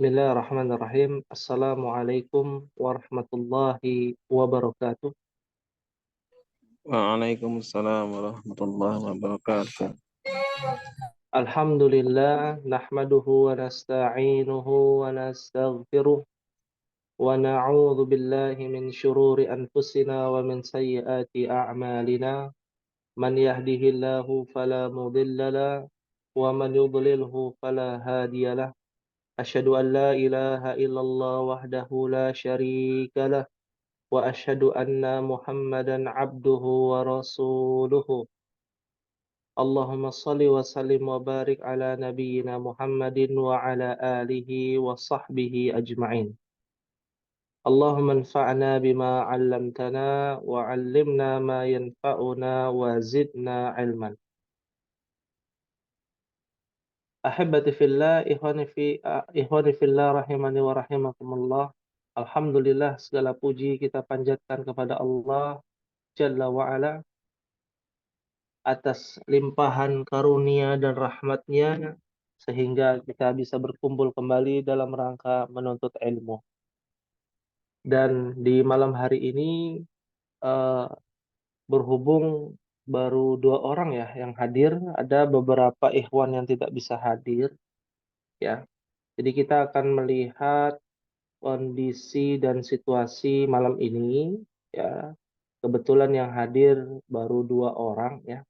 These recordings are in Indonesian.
Bismillahirrahmanirrahim. Assalamualaikum warahmatullahi wabarakatuh. Waalaikumsalam warahmatullahi wabarakatuh. Alhamdulillah, nahmaduhu wa nasta'inuhu wa nastaghfiruh wa na'udzu billahi min syururi anfusina wa min sayyiati a'malina. Man yahdihillahu fala mudilla lahu wa man yudlilhu fala hadiyalah. Asyhadu an la ilaha illallah wahdahu la syarika lah. وأشهد أن محمدا عبده ورسوله اللهم صل وسلم وبارك على نبينا محمد وعلى آله وصحبه أجمعين اللهم انفعنا بما علمتنا وعلمنا ما ينفعنا وزدنا علما أحبتي في الله إخواني في الله rahimani wa rahimakumullah. Alhamdulillah, segala puji kita panjatkan kepada Allah Jalla wa'ala atas limpahan karunia dan rahmatnya sehingga kita bisa berkumpul kembali dalam rangka menuntut ilmu. Dan di malam hari ini eh, berhubung baru 2 orang ya yang hadir, ada beberapa ikhwan yang tidak bisa hadir ya. Jadi kita akan melihat kondisi dan situasi malam ini ya. Kebetulan yang hadir baru 2 orang ya.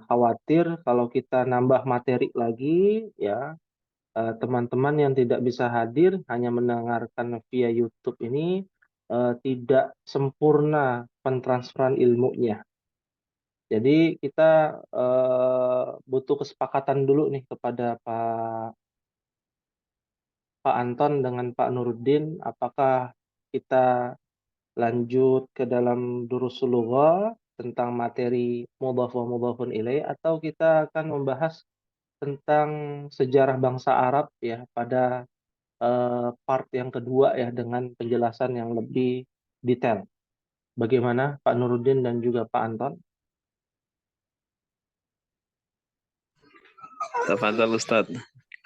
Khawatir kalau kita nambah materi lagi ya, teman-teman yang tidak bisa hadir hanya mendengarkan via YouTube ini tidak sempurna pentransferan ilmunya. Jadi kita butuh kesepakatan dulu nih kepada Pak Anton dengan Pak Nuruddin, apakah kita lanjut ke dalam durusul lughah tentang materi mudhaf wa mudhafun ilaih, atau kita akan membahas tentang sejarah bangsa Arab ya pada part yang kedua ya dengan penjelasan yang lebih detail. Bagaimana Pak Nuruddin dan juga Pak Anton? Tafadhal Ustaz,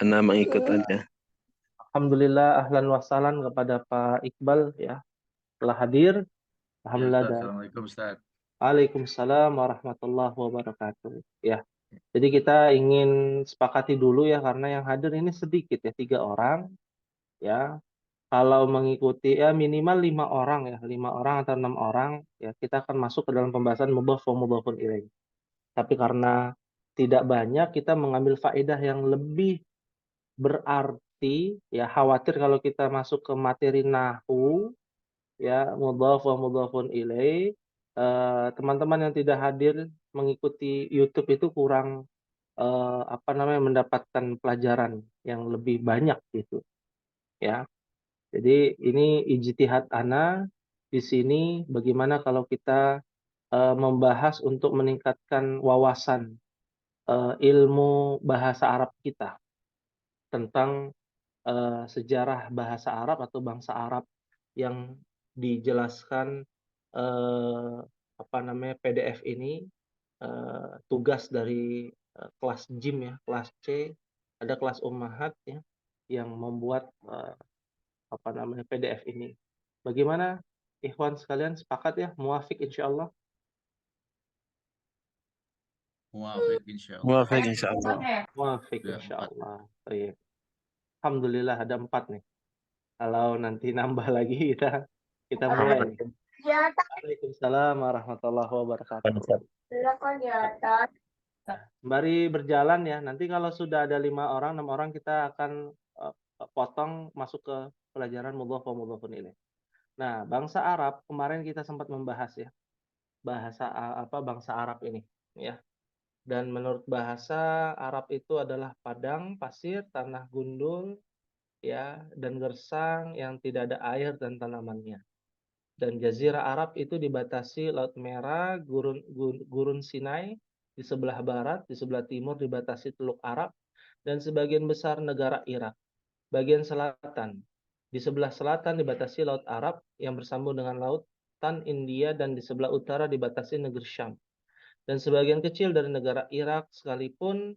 Anda mengikut aja. Alhamdulillah, ahlan wa sahlan kepada Pak Iqbal ya telah hadir. Alhamdulillah. Dan Assalamualaikum Ustaz. Waalaikumsalam warahmatullahi wabarakatuh. Ya, jadi kita ingin sepakati dulu ya karena yang hadir ini sedikit ya, 3 orang ya. Kalau mengikuti ya minimal 5 orang ya, 5 orang atau 6 orang ya, kita akan masuk ke dalam pembahasan mudhaf wa mudhafun ilaih. Tapi karena tidak banyak, kita mengambil faedah yang lebih berarti ya. Khawatir kalau kita masuk ke materi nahwu ya, mudhaf wa mudhafun ilaih, teman-teman yang tidak hadir mengikuti YouTube itu kurang mendapatkan pelajaran yang lebih banyak gitu ya. Jadi ini ijtihad ana di sini, bagaimana kalau kita membahas untuk meningkatkan wawasan ilmu bahasa Arab kita tentang sejarah bahasa Arab atau bangsa Arab yang dijelaskan PDF ini, tugas dari kelas JIM ya, kelas C, ada kelas Ummahat ya yang membuat PDF ini. Bagaimana ikhwan sekalian, sepakat ya? Muafik insyaallah. Muafik insyaallah. Muafik insyaallah. Muafik Ya, insyaallah. Baik. Alhamdulillah ada 4 nih. Kalau nanti nambah lagi kita mulai. Waalaikumsalam warahmatullahi wabarakatuh. Mari berjalan ya. Nanti kalau sudah ada 5 orang, 6 orang, kita akan potong masuk ke pelajaran mudhaf wa mudhafun ilaih. Nah, bangsa Arab kemarin kita sempat membahas ya. Bangsa Arab ini ya. Dan menurut bahasa Arab itu adalah padang pasir, tanah gundul ya, dan gersang yang tidak ada air dan tanamannya. Dan Jazirah Arab itu dibatasi Laut Merah, Gurun Sinai di sebelah barat, di sebelah timur dibatasi Teluk Arab, dan sebagian besar negara Irak. Bagian selatan, di sebelah selatan dibatasi Laut Arab yang bersambung dengan Lautan India, dan di sebelah utara dibatasi negeri Syam. Dan sebagian kecil dari negara Irak sekalipun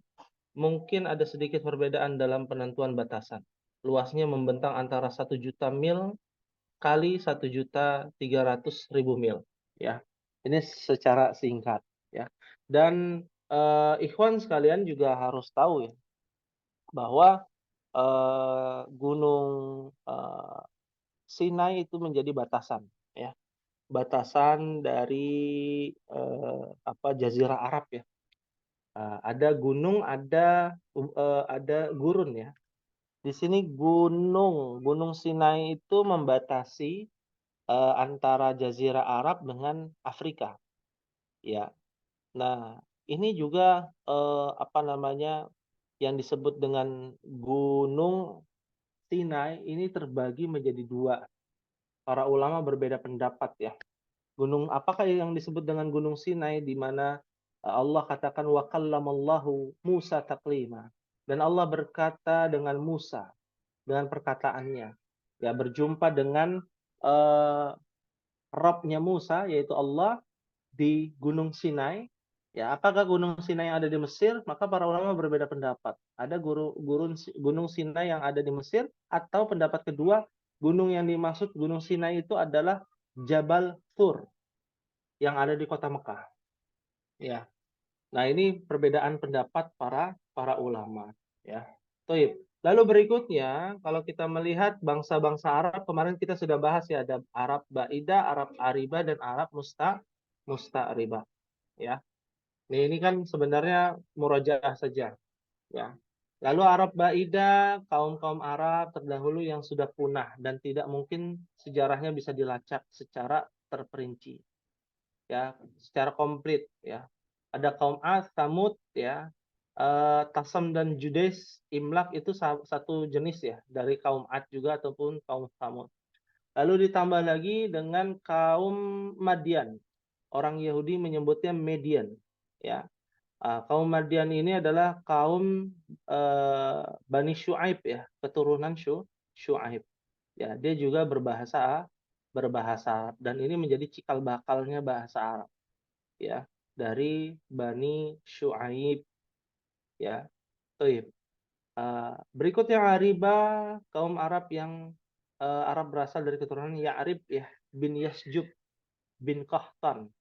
mungkin ada sedikit perbedaan dalam penentuan batasan. luasnya membentang antara 1 juta mil kali 1.300.000 mil, ya. Ini secara singkat, ya. Dan ikhwan sekalian juga harus tahu ya, bahwa Gunung Sinai itu menjadi batasan, ya. Batasan dari Jazirah Arab ya. Ada gunung, ada gurun ya. Di sini Gunung Sinai itu membatasi antara Jazirah Arab dengan Afrika, ya. Nah, ini juga yang disebut dengan Gunung Sinai ini terbagi menjadi dua. Para ulama berbeda pendapat ya. Apakah yang disebut dengan Gunung Sinai di mana Allah katakan wa kallamallahu Musa taklima, dan Allah berkata dengan Musa dengan perkataannya, ya, berjumpa dengan Rabb-nya Musa yaitu Allah di Gunung Sinai. Ya, apakah Gunung Sinai yang ada di Mesir? Maka para ulama berbeda pendapat. Ada Gunung Sinai yang ada di Mesir, atau pendapat kedua, gunung yang dimaksud Gunung Sinai itu adalah Jabal Tur yang ada di kota Mekah. Ya. Nah, ini perbedaan pendapat para ulama, ya. Toib. Lalu berikutnya, kalau kita melihat bangsa-bangsa Arab, kemarin kita sudah bahas ya, ada Arab Baida, Arab Ariba, dan Arab Musta'riba, ya. Ini kan sebenarnya murojaah saja, ya. Lalu Arab Baida, kaum-kaum Arab terdahulu yang sudah punah dan tidak mungkin sejarahnya bisa dilacak secara terperinci, ya, secara komplit, ya. Ada kaum Ad, Samud, ya, Tasam dan Judes, Imlak itu satu jenis ya dari kaum Ad juga ataupun kaum Samud. Lalu ditambah lagi dengan kaum Madian. Orang Yahudi menyebutnya Median, ya. Kaum Madian ini adalah kaum Bani Syuaib ya, keturunan Syuaib. Ya, dia juga berbahasa Arab dan ini menjadi cikal bakalnya bahasa Arab, ya, dari Bani Syuaib, ya. Baik. Berikutnya Ariba, kaum Arab yang Arab berasal dari keturunan Ya'rib ya, bin Yasjub bin Qahtan,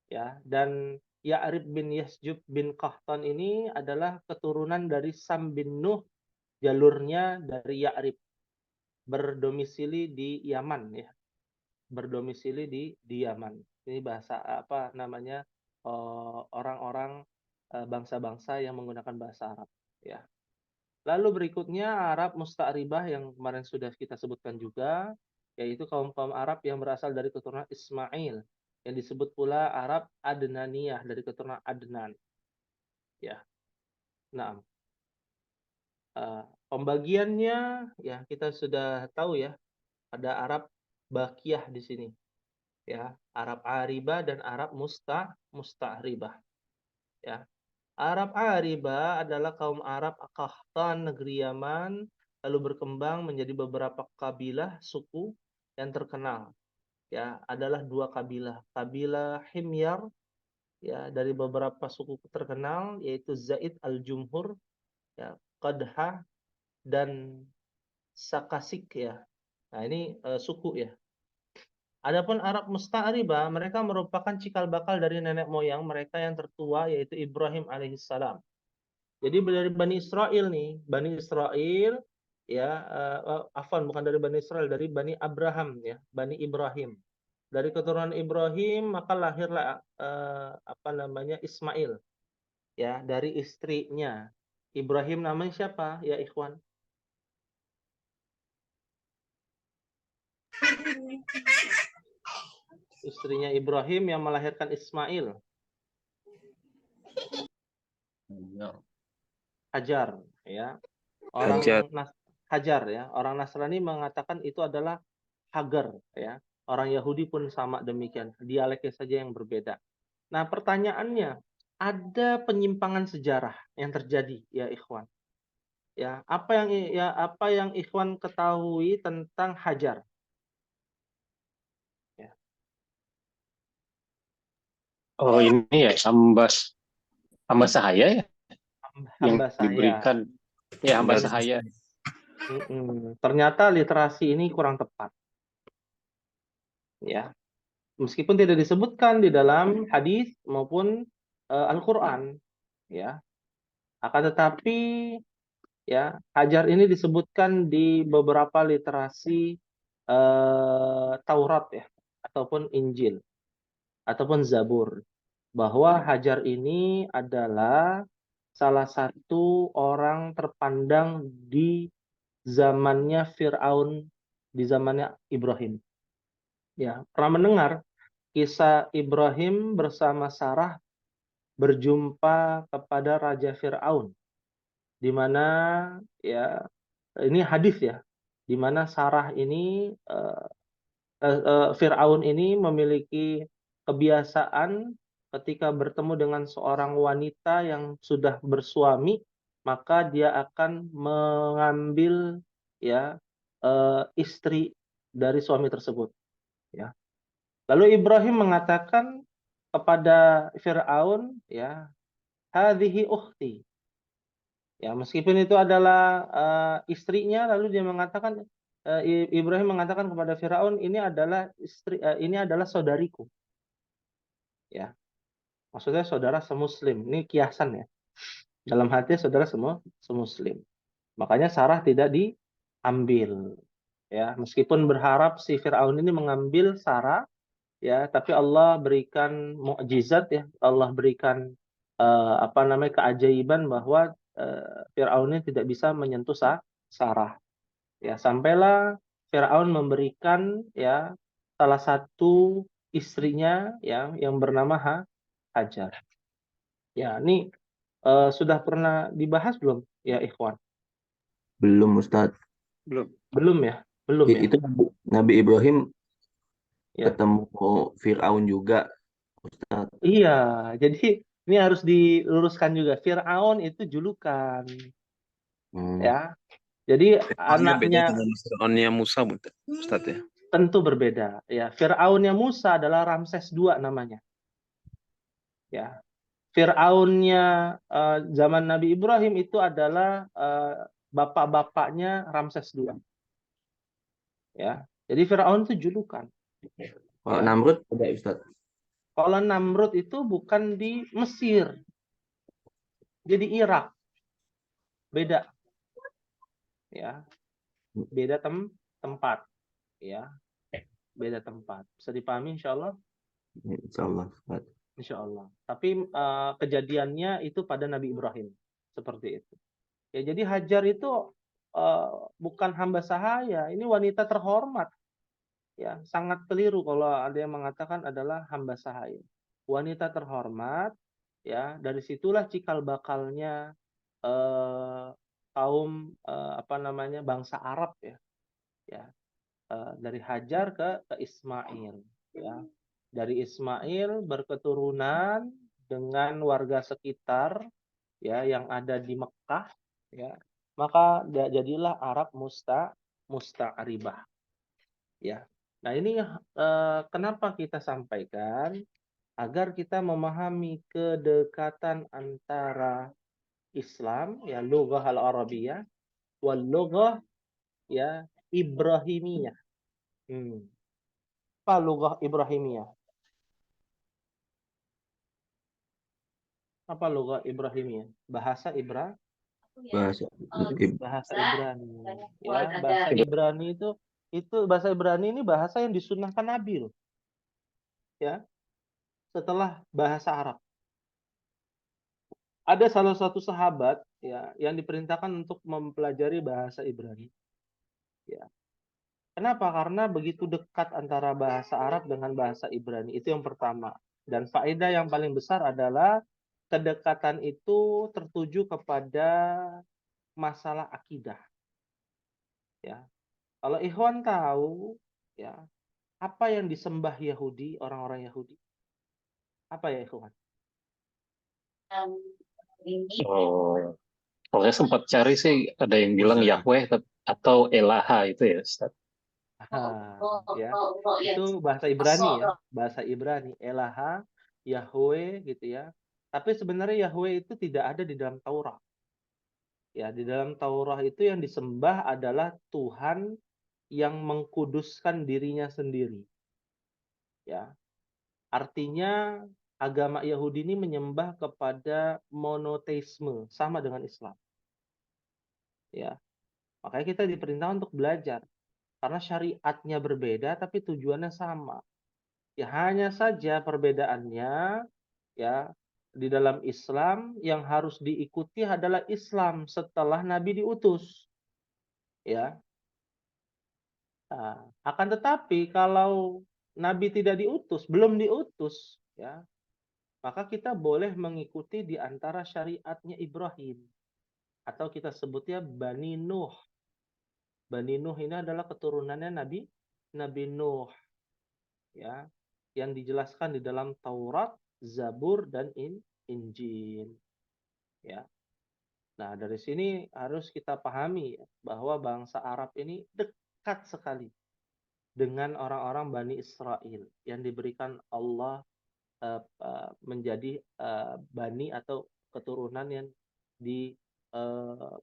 ya. Dan Ya'rib bin Yasjub bin Qahtan ini adalah keturunan dari Sam bin Nuh, jalurnya dari Ya'rib, berdomisili di Yaman ya, berdomisili di Yaman. Ini bahasa orang-orang bangsa-bangsa yang menggunakan bahasa Arab, ya. Lalu berikutnya Arab Musta'ribah yang kemarin sudah kita sebutkan juga, yaitu kaum-kaum Arab yang berasal dari keturunan Ismail, yang disebut pula Arab Adnaniyah dari keturunan Adnan, ya. Nah, pembagiannya ya kita sudah tahu ya, ada Arab Bakiyah di sini, ya, Arab Aribah dan Arab Musta'ribah, ya. Arab Ariba adalah kaum Arab Qahtan negeri Yaman, lalu berkembang menjadi beberapa kabilah suku yang terkenal. Ya, adalah dua kabilah. Kabilah Himyar ya, dari beberapa suku terkenal yaitu Zaid al-Jumhur, ya, Qadha dan Sakasik ya. Nah, ini suku ya. Adapun Arab Musta'ribah, mereka merupakan cikal bakal dari nenek moyang mereka yang tertua yaitu Ibrahim alaihissalam. Jadi dari Bani Israel nih, Bani Israel ya, bukan dari Bani Israel, dari Bani Abraham ya, Bani Ibrahim. Dari keturunan Ibrahim maka lahirlah Ismail ya, dari istrinya. Ibrahim namanya siapa ya ikhwan? Istrinya Ibrahim yang melahirkan Ismail. Hajar ya. Hajar. Hajar ya. Orang Nasrani mengatakan itu adalah Hagar ya. Orang Yahudi pun sama demikian. Dialeknya saja yang berbeda. Nah, pertanyaannya, ada penyimpangan sejarah yang terjadi ya ikhwan. Ya, apa yang ikhwan ketahui tentang Hajar? Ya. Oh, ini ya hamba sahaya ya, yang Hamba saya. diberikan ya hamba sahaya. Ternyata literasi ini kurang tepat, ya. Meskipun tidak disebutkan di dalam hadis maupun Al-Qur'an, ya. Akan tetapi ya, hajar ini disebutkan di beberapa literasi Taurat ya, ataupun Injil, ataupun Zabur, bahwa Hajar ini adalah salah satu orang terpandang di zamannya Fir'aun, di zamannya Ibrahim. Ya, pernah mendengar kisah Ibrahim bersama Sarah berjumpa kepada Raja Fir'aun, di mana ya ini hadis ya, di mana Sarah ini Fir'aun ini memiliki kebiasaan ketika bertemu dengan seorang wanita yang sudah bersuami, maka dia akan mengambil ya istri dari suami tersebut, ya. Lalu Ibrahim mengatakan kepada Fir'aun, ya, hadhihi ukhti. Ya, meskipun itu adalah istrinya, lalu dia mengatakan Ibrahim mengatakan kepada Firaun, ini adalah ini adalah saudariku. Ya, maksudnya saudara semuslim. Ini kiasan ya. Dalam hati saudara semua semuslim. Makanya Sarah tidak diambil. Ya, meskipun berharap si Firaun ini mengambil Sarah, ya, tapi Allah berikan mukjizat ya. Allah berikan keajaiban bahwa Firaun ini tidak bisa menyentuh Sarah. Ya, sampailah Firaun memberikan ya salah satu istrinya ya yang bernama Hajar. Ya, ini sudah pernah dibahas belum ya Ikhwan? Belum, Ustadz. Belum ya? Belum ya? Itu Nabi Ibrahim Ya. ketemu Fir'aun juga, Ustadz. Iya, jadi ini harus diluruskan juga. Firaun itu julukan, ya. Jadi Fir'aunnya beda anaknya dengan Fir'aunnya Musa, Ustaz ya. tentu berbeda. Ya, Firaunnya Musa adalah Ramses II namanya. Ya, Firaunnya zaman Nabi Ibrahim itu adalah bapak-bapaknya Ramses II. Ya, jadi Firaun itu julukan. Kalau Ya. Namrud ada, Ustadz. Kalau Namrud itu bukan di Mesir, dia di Irak. Beda. Ya, beda tempat. Ya, beda tempat. Bisa dipahami insya Allah? Insya Allah, Ustadz. Insya Allah. Tapi kejadiannya itu pada Nabi Ibrahim. Seperti itu. Ya, jadi Hajar itu bukan hamba sahaya. Ini wanita terhormat. Ya, sangat keliru kalau ada yang mengatakan adalah hamba sahaya. Wanita terhormat, ya, dari situlah cikal bakalnya kaum bangsa Arab ya. Ya. Dari Hajar ke Ismail, ya. Dari Ismail berketurunan dengan warga sekitar ya yang ada di Mekah, ya. Maka jadilah Arab musta'ribah. Ya. Nah, ini kenapa kita sampaikan agar kita memahami kedekatan antara Islam ya lughah al-Arabiyah wal lughah ya Ibrahimiyah. Apa lughah Ibrahimiyah? Apa lughah Ibrahimiyah? Bahasa Bahasa bahasa Ibrani. Ya, bahasa Ibrani itu bahasa Ibrani ini bahasa yang disunnahkan Nabi loh. Ya. Setelah bahasa Arab. Ada salah satu sahabat ya yang diperintahkan untuk mempelajari bahasa Ibrani. Ya. Kenapa? Karena begitu dekat antara bahasa Arab dengan bahasa Ibrani. Itu yang pertama. Dan faedah yang paling besar adalah kedekatan itu tertuju kepada masalah akidah. Ya. Kalau Ikhwan tahu, ya, apa yang disembah Yahudi, orang-orang Yahudi? Apa ya Ikhwan? Oh, kalau saya sempat cari sih ada yang bilang Yahweh atau Elaha itu ya, Ustaz. Ya, itu bahasa Ibrani ya, bahasa Ibrani, Elaha, Yahweh gitu ya. Tapi sebenarnya Yahweh itu tidak ada di dalam Taurat. Ya, di dalam Taurat itu yang disembah adalah Tuhan yang mengkuduskan dirinya sendiri. Ya, artinya agama Yahudi ini menyembah kepada monoteisme, sama dengan Islam. Ya, makanya kita diperintah untuk belajar karena syariatnya berbeda tapi tujuannya sama. Ya, hanya saja perbedaannya ya di dalam Islam yang harus diikuti adalah Islam setelah Nabi diutus. Ya. Nah, akan tetapi kalau Nabi tidak diutus, belum diutus, ya, maka kita boleh mengikuti di antara syariatnya Ibrahim atau kita sebutnya Bani Nuh. Bani Nuh ini adalah keturunannya Nabi Nuh, ya, yang dijelaskan di dalam Taurat, Zabur dan Injil, ya. Nah, dari sini harus kita pahami ya, bahwa bangsa Arab ini dekat sekali dengan orang-orang Bani Israel yang diberikan Allah menjadi bani atau keturunan yang di eh,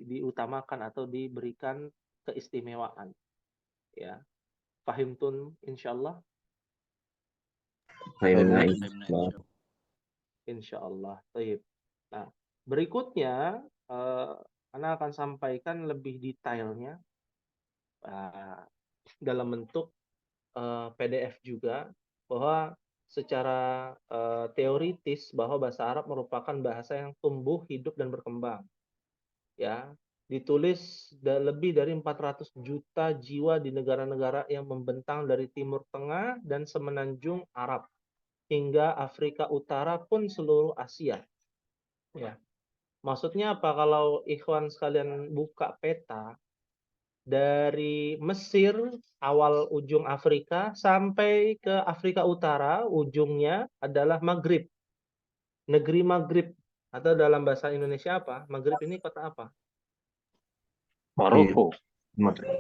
diutamakan atau diberikan keistimewaan, ya. Fahimtun insyaallah. Fahimna Fahimna insyaallah. Insyaallah. Baik. Nah, berikutnya Ana akan sampaikan lebih detailnya dalam bentuk PDF juga, bahwa secara teoritis bahwa bahasa Arab merupakan bahasa yang tumbuh, hidup dan berkembang. Ya, ditulis lebih dari 400 juta jiwa di negara-negara yang membentang dari Timur Tengah dan semenanjung Arab hingga Afrika Utara pun seluruh Asia. Ya. Maksudnya apa? Kalau ikhwan sekalian buka peta dari Mesir awal ujung Afrika sampai ke Afrika Utara ujungnya adalah Maghrib. Negeri Maghrib atau dalam bahasa Indonesia apa? Maghrib ini kota apa? Maroko.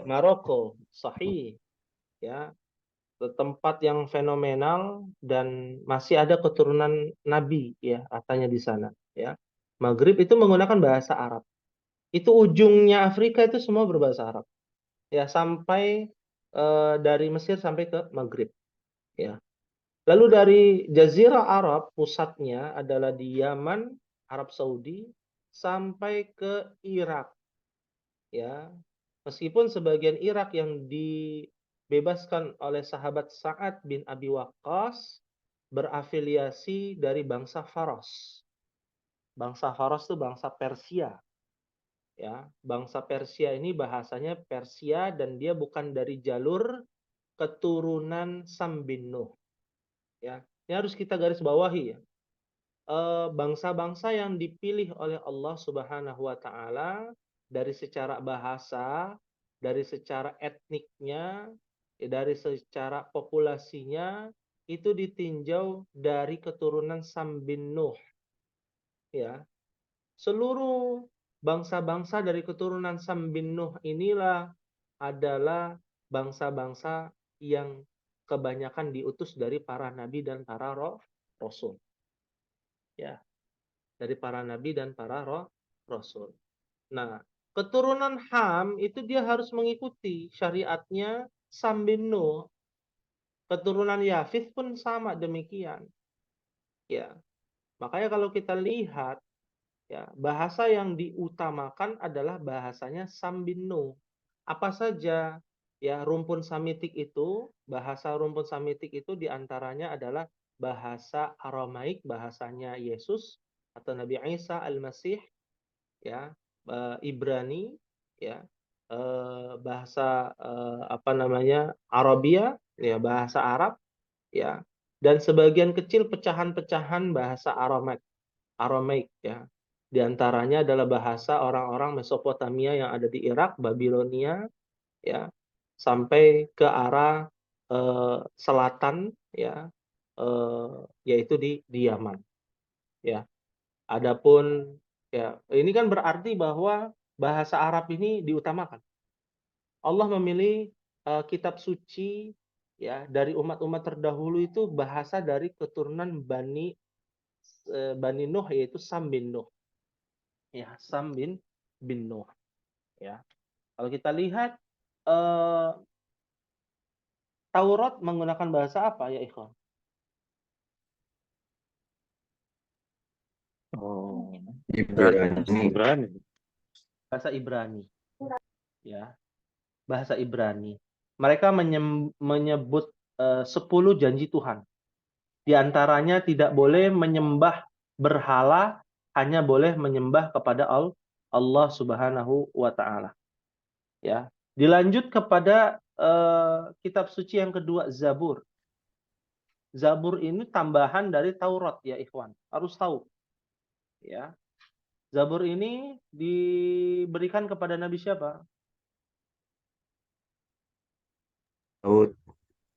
Maroko. Sahih. Ya, tempat yang fenomenal dan masih ada keturunan Nabi ya katanya di sana ya. Maghrib itu menggunakan bahasa Arab. Itu ujungnya Afrika itu semua berbahasa Arab. Ya, sampai dari Mesir sampai ke Maghrib ya. Lalu dari Jazirah Arab pusatnya adalah di Yaman, Arab Saudi sampai ke Irak ya. Meskipun sebagian Irak yang dibebaskan oleh sahabat Sa'ad bin Abi Waqqas berafiliasi dari bangsa Faros. Bangsa Faros itu bangsa Persia. Ya, bangsa Persia ini bahasanya Persia dan dia bukan dari jalur keturunan Sam bin Nuh. Ya, ini harus kita garis bawahi ya. Bangsa-bangsa yang dipilih oleh Allah Subhanahu wa taala dari secara bahasa, dari secara etniknya, dari secara populasinya itu ditinjau dari keturunan Sam bin Nuh. Ya. Seluruh bangsa-bangsa dari keturunan Sam bin Nuh inilah adalah bangsa-bangsa yang kebanyakan diutus dari para nabi dan para rasul. Ya, dari para nabi dan para rasul. Nah, keturunan Ham itu dia harus mengikuti syariatnya Sam bin Nuh. Keturunan Yafith pun sama demikian. Ya. Makanya kalau kita lihat ya, bahasa yang diutamakan adalah bahasanya Sam bin Nuh. Apa saja ya rumpun Samitik itu, bahasa rumpun Samitik itu diantaranya adalah bahasa Aramaik, bahasanya Yesus atau Nabi Isa Al-Masih, ya, Ibrani, ya, bahasa apa namanya Arabia, ya bahasa Arab, ya, dan sebagian kecil pecahan-pecahan bahasa Aramaik, ya. Di antaranya adalah bahasa orang-orang Mesopotamia yang ada di Irak, Babilonia, ya, sampai ke arah selatan, ya, yaitu di Yaman, ya. Adapun ya ini kan berarti bahwa bahasa Arab ini diutamakan. Allah memilih kitab suci ya dari umat-umat terdahulu itu bahasa dari keturunan Bani Nuh yaitu Sam bin Nuh. ya Sam bin Nuh, ya. Kalau kita lihat eh, Taurat menggunakan bahasa apa ya ikhwan? Oh, Ibrani. Ibrani. Bahasa Ibrani, ya. Bahasa Ibrani. Mereka menyebut 10 janji Tuhan. Di antaranya tidak boleh menyembah berhala, hanya boleh menyembah kepada Allah Subhanahu wa taala. Ya. Dilanjut kepada kitab suci yang kedua, Zabur. Zabur ini tambahan dari Taurat ya ikhwan. Harus tahu. Ya. Zabur ini diberikan kepada Nabi siapa? Daud.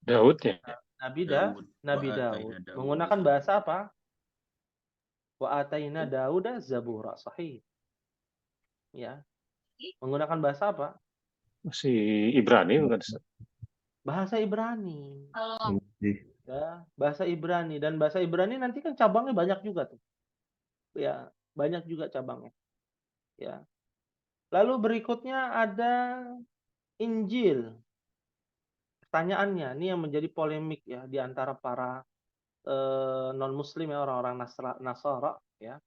Daud ya. Nabi Daud. Nabi Wa Daud. ataina Daud Menggunakan zabura. bahasa apa? Wa ataina Dauda Zabura. Sahih. Ya. Menggunakan bahasa apa? Si Ibrani bukan? Bahasa Ibrani. Masih. Ya, bahasa Ibrani, dan bahasa Ibrani nanti kan cabangnya banyak juga tuh. Ya, banyak juga cabangnya. Ya. Lalu berikutnya ada Injil. Pertanyaannya, ini yang menjadi polemik ya di antara para non-muslim ya, orang-orang Nasara ya.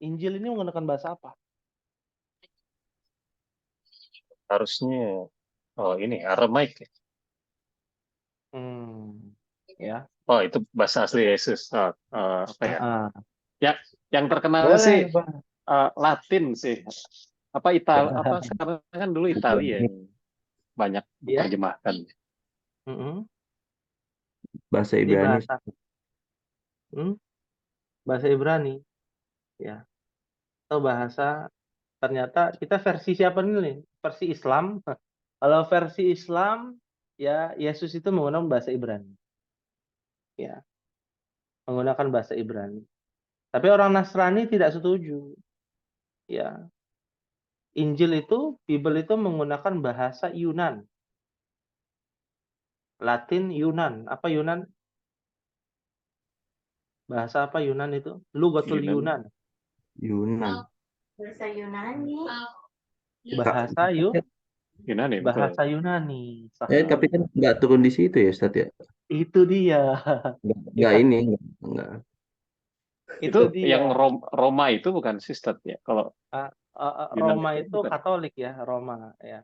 Injil ini menggunakan bahasa apa? Harusnya ini Aramaik ya. Ya. Oh, itu bahasa asli Yesus. Apa ya? Ah, Yang terkenal boleh, sih Bang. Latin sih. Apa sekarang kan dulu Italia yang banyak Ya. diterjemahkan. Bahasa Ini Ibrani. bahasa Ibrani ya. Atau bahasa, ternyata kita versi siapa nih? Versi Islam. Kalau versi Islam ya Yesus itu menggunakan bahasa Ibrani. Ya, menggunakan bahasa Ibrani. Tapi orang Nasrani tidak setuju. Ya. Injil itu, Bible itu menggunakan bahasa Yunan. Latin Yunan. Apa Yunan? Bahasa apa Yunan itu? Lugatul Yunan. Yunan. Bahasa Yunani. Bahasa Yunani betul. bahasa Yunani. Sahih. Tapi kan nggak turun di situ ya, Ustaz ya? Itu dia. Nggak ini, nggak. Itu Itu dia. yang Roma itu bukan sistem ya. Kalau Yunan Roma itu itu bukan. Katolik ya, Roma ya.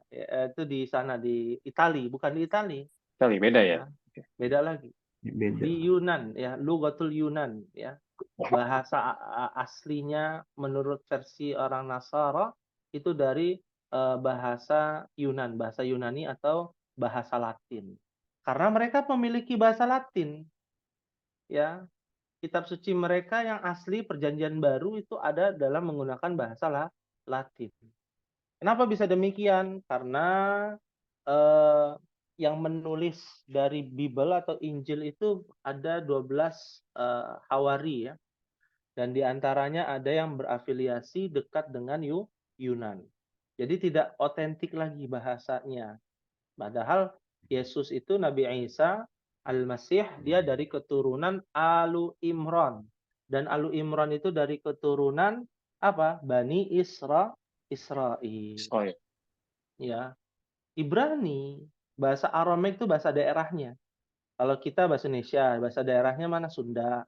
Itu di sana di Itali, bukan di Itali. Kali beda ya. Beda lagi. Beda. Di Yunan ya, Lugatul Yunan ya. Bahasa aslinya menurut versi orang Nasara itu dari bahasa Yunan, bahasa Yunani atau bahasa Latin. Karena mereka memiliki bahasa Latin. Ya. Kitab suci mereka yang asli Perjanjian Baru itu ada dalam menggunakan bahasa Latin. Kenapa bisa demikian? Karena yang menulis dari Bible atau Injil itu ada 12 hawari ya. Dan diantaranya ada yang berafiliasi dekat dengan Yunan. Jadi tidak otentik lagi bahasanya. Padahal Yesus itu Nabi Isa Al-Masih, dia dari keturunan Alu Imran. Dan Alu Imran itu dari keturunan apa? Bani Israel. Oh ya. Ya. Ibrani, bahasa Aramaik itu bahasa daerahnya. Kalau kita bahasa Indonesia, bahasa daerahnya mana? Sunda,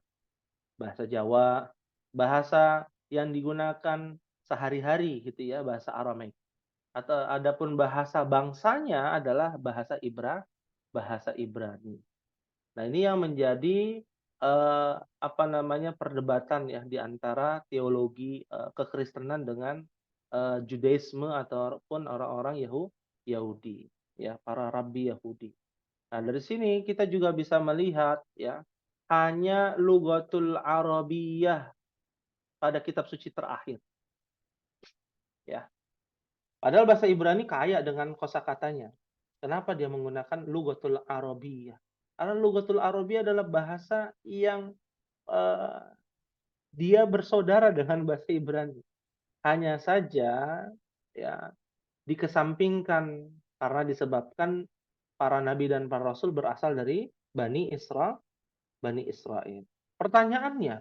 bahasa Jawa, bahasa yang digunakan sehari-hari gitu ya, bahasa Aramaik. Atau adapun bahasa bangsanya adalah bahasa Ibrani. Nah, ini yang menjadi perdebatan ya di antara teologi kekristenan dengan Judaisme ataupun orang-orang Yahudi, ya, para rabi Yahudi. Nah, dari sini kita juga bisa melihat ya, hanya Lugatul Arabiyah pada kitab suci terakhir. Ya. Padahal bahasa Ibrani kaya dengan kosakatanya. Kenapa dia menggunakan Lugatul Arabiyah? Karena Lugatul Arabiyah adalah bahasa yang dia bersaudara dengan bahasa Ibrani. Hanya saja ya dikesampingkan karena disebabkan para nabi dan para rasul berasal dari Bani Israel. Pertanyaannya,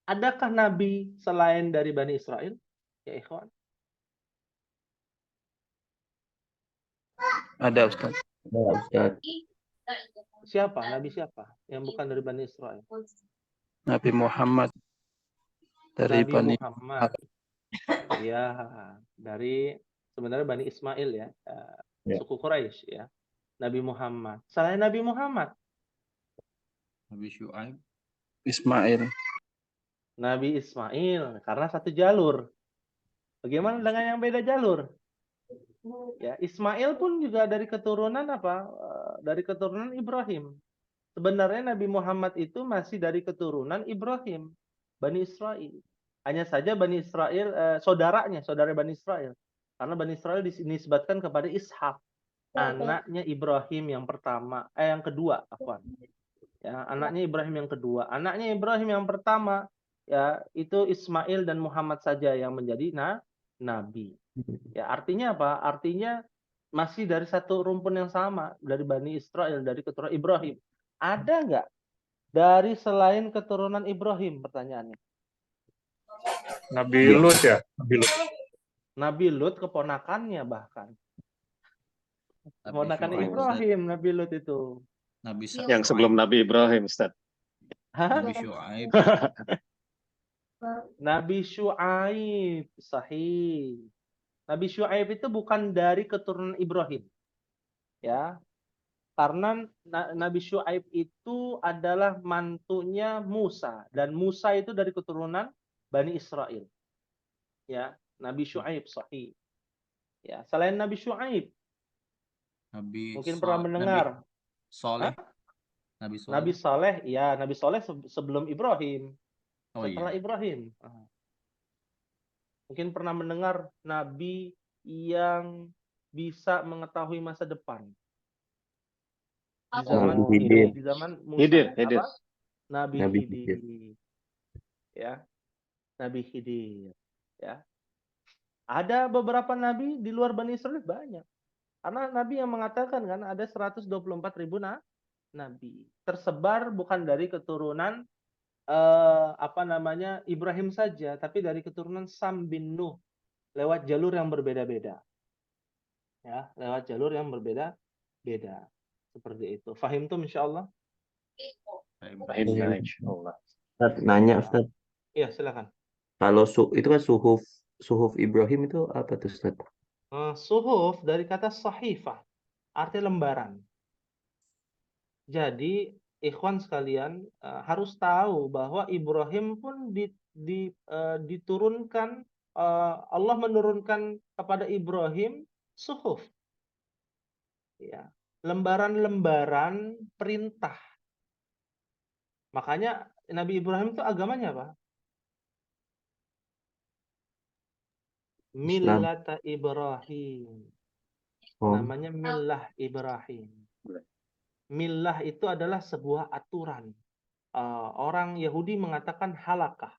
Adakah nabi selain dari Bani Israel? Ya ikhwan. Ada Ustaz. Ya, Ustaz. Siapa? Nabi siapa? Yang bukan dari Bani Israel. Nabi Muhammad dari Nabi Bani Muhammad. Ya, dari sebenarnya Bani Ismail ya. Ya. Suku Quraisy ya. Nabi Muhammad. Selain Nabi Muhammad, Nabi Syuaib. Ismail. Nabi Ismail karena satu jalur. Bagaimana dengan yang beda jalur? Ya, Ismail pun juga dari keturunan apa? Dari keturunan Ibrahim. Sebenarnya Nabi Muhammad itu masih dari keturunan Ibrahim, Bani Israel. Hanya saja Bani Israel saudaranya, saudara Bani Israel. Karena Bani Israel dinisbatkan kepada Ishak, anaknya Ibrahim yang pertama, yang kedua, afwan. Ya, anaknya Ibrahim yang kedua. Anaknya Ibrahim yang pertama ya itu Ismail dan Muhammad saja yang menjadi nabi. Ya, artinya apa? Artinya masih dari satu rumpun yang sama, dari Bani Israel, dari keturunan Ibrahim. Ada nggak dari selain keturunan Ibrahim? Pertanyaannya. Nabi Lut ya, Nabi Lut. Nabi Lut keponakannya bahkan. Nabi Keponakan Syuaib, Ustaz. Ibrahim, Nabi Lut itu. Nabi Yang sebelum Nabi Ibrahim, Ustaz. Hah? Nabi Syuaib. Nabi Syuaib, sahih. Nabi Syuaib itu bukan dari keturunan Ibrahim. Ya. Karena Nabi Syuaib itu adalah mantunya Musa dan Musa itu dari keturunan Bani Israel. Ya, Nabi Syuaib sahih. Ya, selain Nabi Syuaib, Nabi mungkin pernah Nabi mendengar Soleh. Hah? Nabi Nabi Soleh. Saleh, ya Nabi Saleh sebelum Ibrahim, Oh setelah iya. Ibrahim. Mungkin pernah mendengar Nabi yang bisa mengetahui masa depan. Di zaman Nabi Khidir. di zaman Musa, Khidir. apa? Nabi Nabi Khidir. Ya, Nabi Khidir. Ya. Ada beberapa nabi di luar Bani Israel banyak. Karena nabi yang mengatakan kan ada 124.000 nabi. Tersebar bukan dari keturunan apa namanya Ibrahim saja, tapi dari keturunan Sam bin Nuh lewat jalur yang berbeda-beda. Ya, lewat jalur yang berbeda-beda. Seperti itu. Fahim tuh insyaallah? Fahimna, insyaallah. Ustaz, nanya Ustaz, Iya, silakan. kalau itu kan suhuf Ibrahim itu apa tuh Ustaz? Suhuf dari kata sahifah, arti lembaran. Jadi, ikhwan sekalian harus tahu bahwa Ibrahim pun diturunkan Allah menurunkan kepada Ibrahim suhuf, ya, lembaran-lembaran perintah. Makanya Nabi Ibrahim itu agamanya apa? Islam. Millata Ibrahim. Oh, Namanya millah Ibrahim. Millah itu adalah sebuah aturan. Orang Yahudi mengatakan halakah.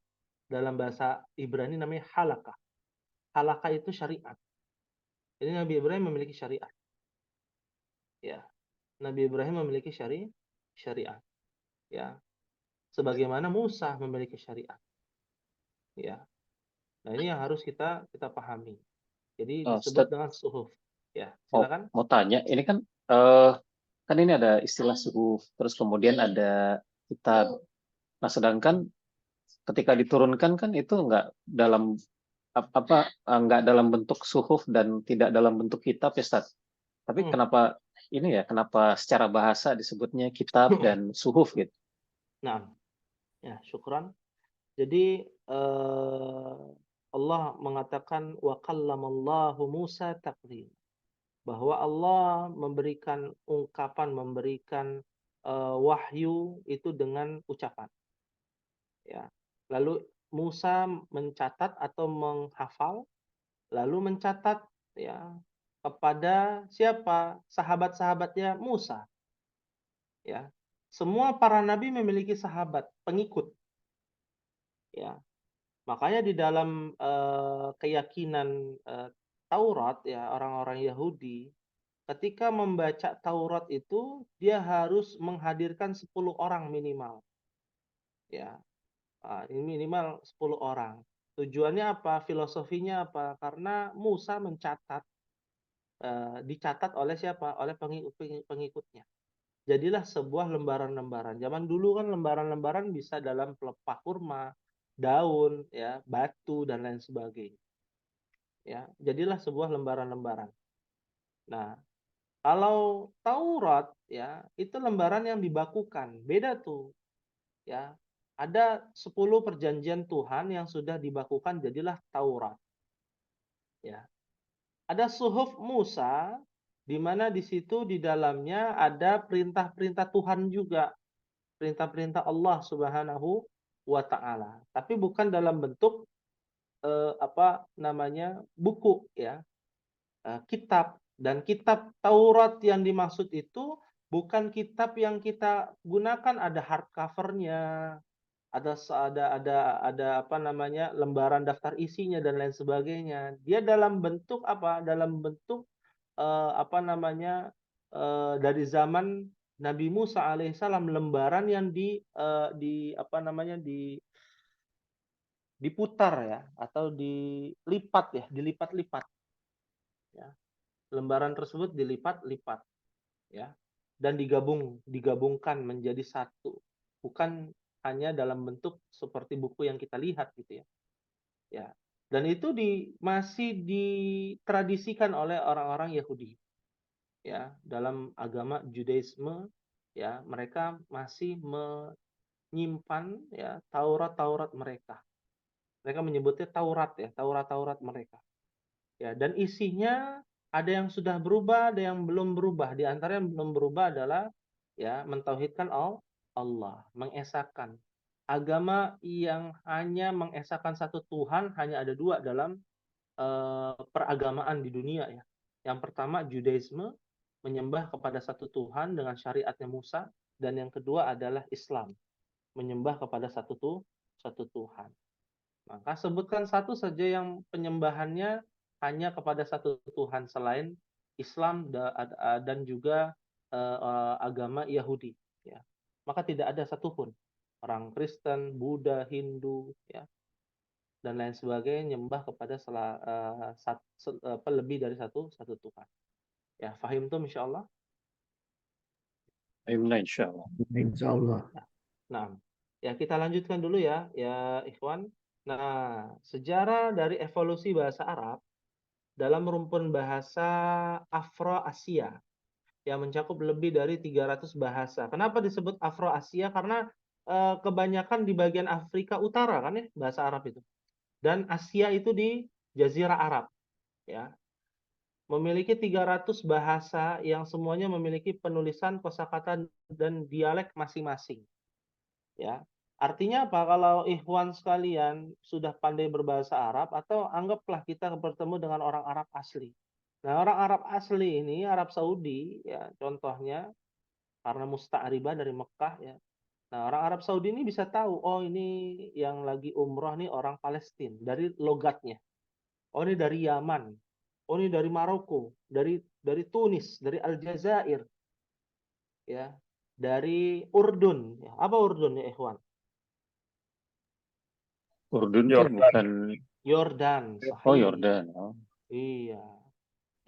Dalam bahasa Ibrani namanya halakah. Halakah itu syariat. Jadi Nabi Ibrahim memiliki syariat. Ya, Nabi Ibrahim memiliki syariat. Ya, sebagaimana Musa memiliki syariat. Ya, nah ini yang harus kita pahami. Jadi disebut Ustaz, dengan suhuf. Ya, silakan. mau tanya, ini kan kan ini ada istilah suhuf, terus kemudian ada kitab. Nah, sedangkan ketika diturunkan kan itu nggak dalam nggak dalam bentuk suhuf dan tidak dalam bentuk kitab ya, Ustaz. Tapi kenapa secara bahasa disebutnya kitab dan suhuf gitu? Nah, ya, syukran. Jadi Allah mengatakan wa kallamallahu Musa taklima. Bahwa Allah memberikan ungkapan, memberikan wahyu itu dengan ucapan. Ya. Lalu Musa mencatat atau menghafal, lalu mencatat ya kepada siapa? Sahabat-sahabatnya Musa. Ya. Semua para nabi memiliki sahabat, pengikut. Ya. Makanya di dalam keyakinan Taurat ya orang-orang Yahudi ketika membaca Taurat itu dia harus menghadirkan 10 orang minimal. Ya. Ini minimal 10 orang. Tujuannya apa? Filosofinya apa? Karena Musa dicatat oleh siapa? Oleh pengikutnya. Jadilah sebuah lembaran-lembaran. Zaman dulu kan lembaran-lembaran bisa dalam pelepah kurma, daun, ya, batu dan lain sebagainya. Ya, jadilah sebuah lembaran-lembaran. Nah, kalau Taurat ya, itu lembaran yang dibakukan. Beda tuh, ya. Ada 10 perjanjian Tuhan yang sudah dibakukan jadilah Taurat. Ya. Ada Suhuf Musa di mana di situ di dalamnya ada perintah-perintah Tuhan juga. Perintah-perintah Allah Subhanahu wa taala. Tapi bukan dalam bentuk buku ya, kitab. Dan kitab Taurat yang dimaksud itu bukan kitab yang kita gunakan ada hardcover-nya, ada lembaran daftar isinya dan lain sebagainya. Dia dalam bentuk apa? Dalam bentuk dari zaman Nabi Musa alaihissalam, lembaran yang diputar ya, atau dilipat-lipat ya. Lembaran tersebut dilipat-lipat ya, dan digabungkan menjadi satu, bukan hanya dalam bentuk seperti buku yang kita lihat gitu ya. Ya. Dan itu masih ditradisikan oleh orang-orang Yahudi. Ya, dalam agama Judaisme ya, mereka masih menyimpan ya Taurat-Taurat mereka. Mereka menyebutnya Taurat ya, Taurat-Taurat mereka. Ya, dan isinya ada yang sudah berubah, ada yang belum berubah. Di antara yang belum berubah adalah ya mentauhidkan Allah, mengesahkan. Agama yang hanya mengesahkan satu Tuhan hanya ada dua dalam peragamaan di dunia ya. Yang pertama Judaisme, menyembah kepada satu Tuhan dengan syariatnya Musa, dan yang kedua adalah Islam, menyembah kepada satu Tuhan. Maka sebutkan satu saja yang penyembahannya hanya kepada satu Tuhan selain Islam dan juga agama Yahudi. Ya. Maka tidak ada satupun orang Kristen, Buddha, Hindu, ya, dan lain sebagainya nyembah kepada lebih dari satu Tuhan. Ya, fahim tuh insya Allah. Insyaallah. Insyaallah. Nah, ya kita lanjutkan dulu ya Ikhwan. Nah, sejarah dari evolusi bahasa Arab dalam rumpun bahasa Afro-Asia yang mencakup lebih dari 300 bahasa. Kenapa disebut Afro-Asia? Karena kebanyakan di bagian Afrika Utara kan ya bahasa Arab itu. Dan Asia itu di Jazirah Arab ya. Memiliki 300 bahasa yang semuanya memiliki penulisan, kosakata dan dialek masing-masing. Ya. Artinya apa? Kalau ikhwan sekalian sudah pandai berbahasa Arab, atau anggaplah kita bertemu dengan orang Arab asli. Nah, orang Arab asli ini, Arab Saudi, ya contohnya, karena musta'ribah dari Mekah, ya. Nah, orang Arab Saudi ini bisa tahu, oh ini yang lagi umroh nih orang Palestina, dari logatnya. Oh ini dari Yaman, oh ini dari Maroko, dari Tunis, dari Aljazair, ya, dari Urdun. Ya. Apa Urdun ya, ikhwan? Urdun itu Yordan. bukan. Yordan, Oh, sahih. Yordan. Oh. Iya.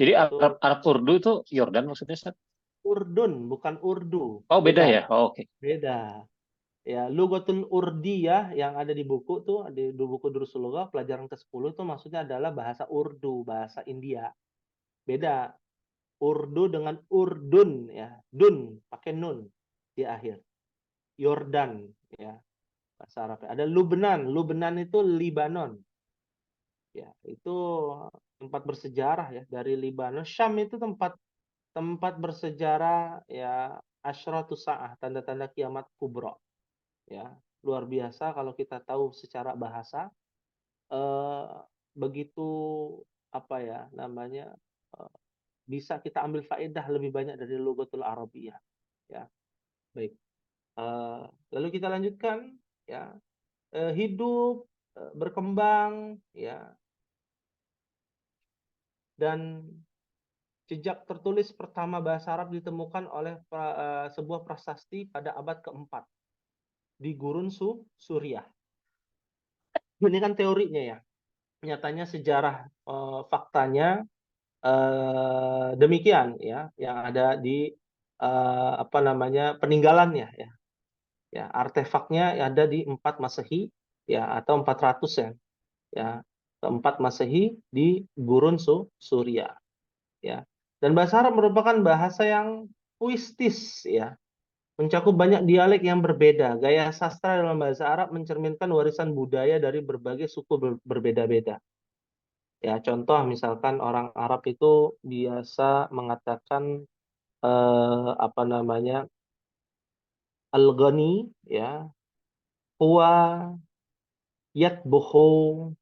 Jadi Itu Arab Urdu itu Yordan maksudnya, Ustaz? Urdun, bukan Urdu. Oh, beda ya? Oh, oke. Beda. Ya, Lughatul Urdiyah yang ada di buku tuh, di buku Durusul Lughah pelajaran ke-10 itu maksudnya adalah bahasa Urdu, bahasa India. Beda. Urdu dengan Urdun ya. Dun pakai nun di akhir. Yordan ya, bahasa Arab. Ada Lubnan. Lubnan itu Libanon. Ya, itu tempat bersejarah ya, dari Libanon. Syam itu tempat bersejarah ya, Asyratus Sa'ah, tanda-tanda kiamat kubra. Ya, luar biasa kalau kita tahu secara bahasa, begitu apa ya namanya, bisa kita ambil faedah lebih banyak dari Lughatul Arabiyah. Ya, baik. Lalu kita lanjutkan ya, hidup, berkembang ya, dan jejak tertulis pertama bahasa Arab ditemukan oleh sebuah prasasti pada abad keempat di Gurun Suriah. Ini kan teorinya ya. Nyatanya sejarah faktanya demikian ya, yang ada di apa namanya peninggalannya ya. Ya, artefaknya ada di 4 Masehi ya atau 400 ya. Ya, ke-4 Masehi di Gurun Suria ya. Dan bahasa Arab merupakan bahasa yang puitis ya, mencakup banyak dialek yang berbeda. Gaya sastra dalam bahasa Arab mencerminkan warisan budaya dari berbagai suku berbeda-beda. Ya, contoh misalkan orang Arab itu biasa mengatakan apa namanya al-ghani ya, huwa yatbuhu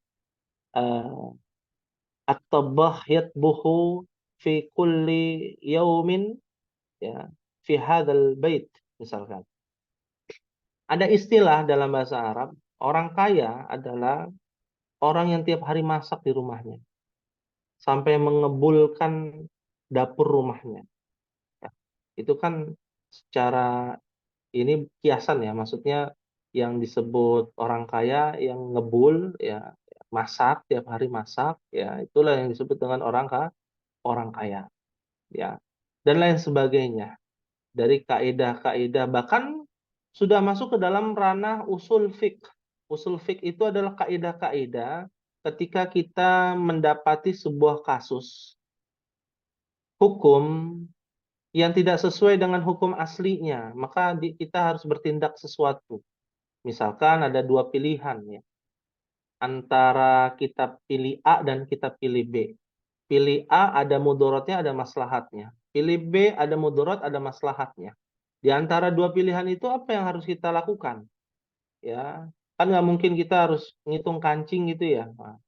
at-tabbah yatbuhu fi kulli yaumin ya fi hadzal bait misalkan. Ada istilah dalam bahasa Arab, orang kaya adalah orang yang tiap hari masak di rumahnya sampai mengebulkan dapur rumahnya. Ya, itu kan secara ini kiasan ya, maksudnya yang disebut orang kaya yang ngebul ya, masak tiap hari masak ya, itulah yang disebut dengan orang kaya ya, dan lain sebagainya dari kaidah-kaidah, bahkan sudah masuk ke dalam ranah usul fiqh. Usul fiqh itu adalah kaidah-kaidah ketika kita mendapati sebuah kasus hukum yang tidak sesuai dengan hukum aslinya, maka kita harus bertindak sesuatu. Misalkan ada 2 pilihan ya, antara kita pilih A dan kita pilih B. Pilih A ada mudaratnya, ada maslahatnya. Pilih B ada mudarat, ada maslahatnya. Di antara 2 pilihan itu apa yang harus kita lakukan? Ya, kan nggak mungkin kita harus ngitung kancing gitu ya. Nah,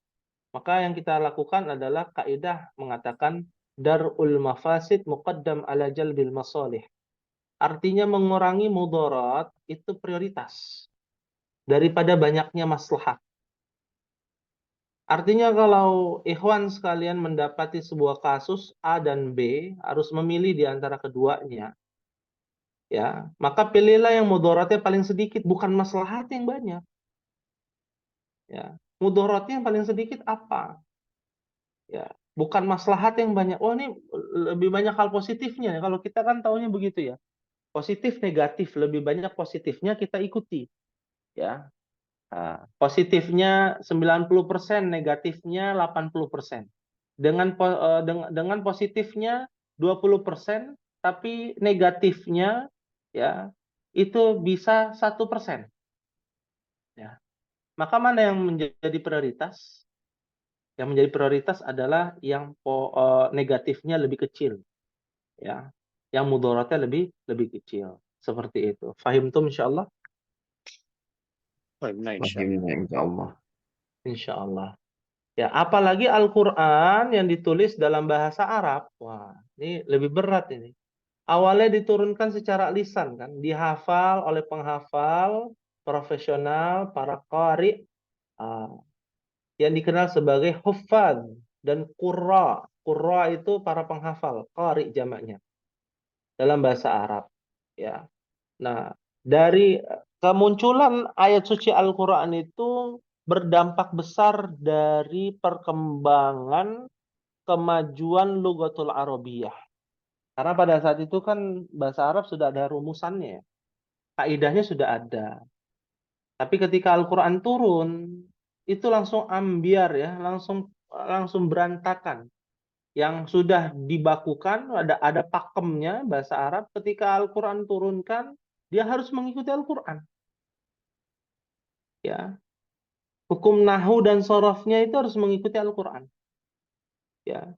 maka yang kita lakukan adalah kaidah mengatakan darul mafasid muqaddam ala jalbil masalih. Artinya mengurangi mudarat itu prioritas daripada banyaknya maslahat. Artinya kalau ikhwan sekalian mendapati sebuah kasus A dan B, harus memilih di antara keduanya. Ya, maka pilihlah yang mudaratnya paling sedikit, bukan maslahat yang banyak. Ya, mudaratnya yang paling sedikit apa? Ya, bukan maslahat yang banyak. Oh, ini lebih banyak hal positifnya. Kalau kita kan taunya begitu ya. Positif, negatif, lebih banyak positifnya kita ikuti. Ya. Nah, positifnya 90%, negatifnya 80%. Dengan positifnya 20%, tapi negatifnya ya itu bisa 1%. Ya. Maka mana yang menjadi prioritas? Yang menjadi prioritas adalah yang negatifnya lebih kecil, ya. Yang mudaratnya lebih kecil. Seperti itu. Fahimtum insyaallah? Nah, Fahimna insyaallah. Insyaallah. Ya, apalagi Al-Qur'an yang ditulis dalam bahasa Arab. Wah, ini lebih berat ini. Awalnya diturunkan secara lisan kan, dihafal oleh penghafal profesional, para qari, yang dikenal sebagai huffaz dan qurra. Qurra itu para penghafal, qari jamaknya dalam bahasa Arab. Ya. Nah, dari kemunculan ayat suci Al-Qur'an itu berdampak besar dari perkembangan kemajuan Lughatul Arabiyah. Karena pada saat itu kan bahasa Arab sudah ada rumusannya ya. Kaidahnya sudah ada. Tapi ketika Al-Qur'an turun, itu langsung ambiar ya, langsung berantakan. Yang sudah dibakukan, ada pakemnya bahasa Arab, ketika Al-Qur'an turunkan, dia harus mengikuti Al-Qur'an. Ya. Hukum nahwu dan sorofnya itu harus mengikuti Al-Qur'an. Ya.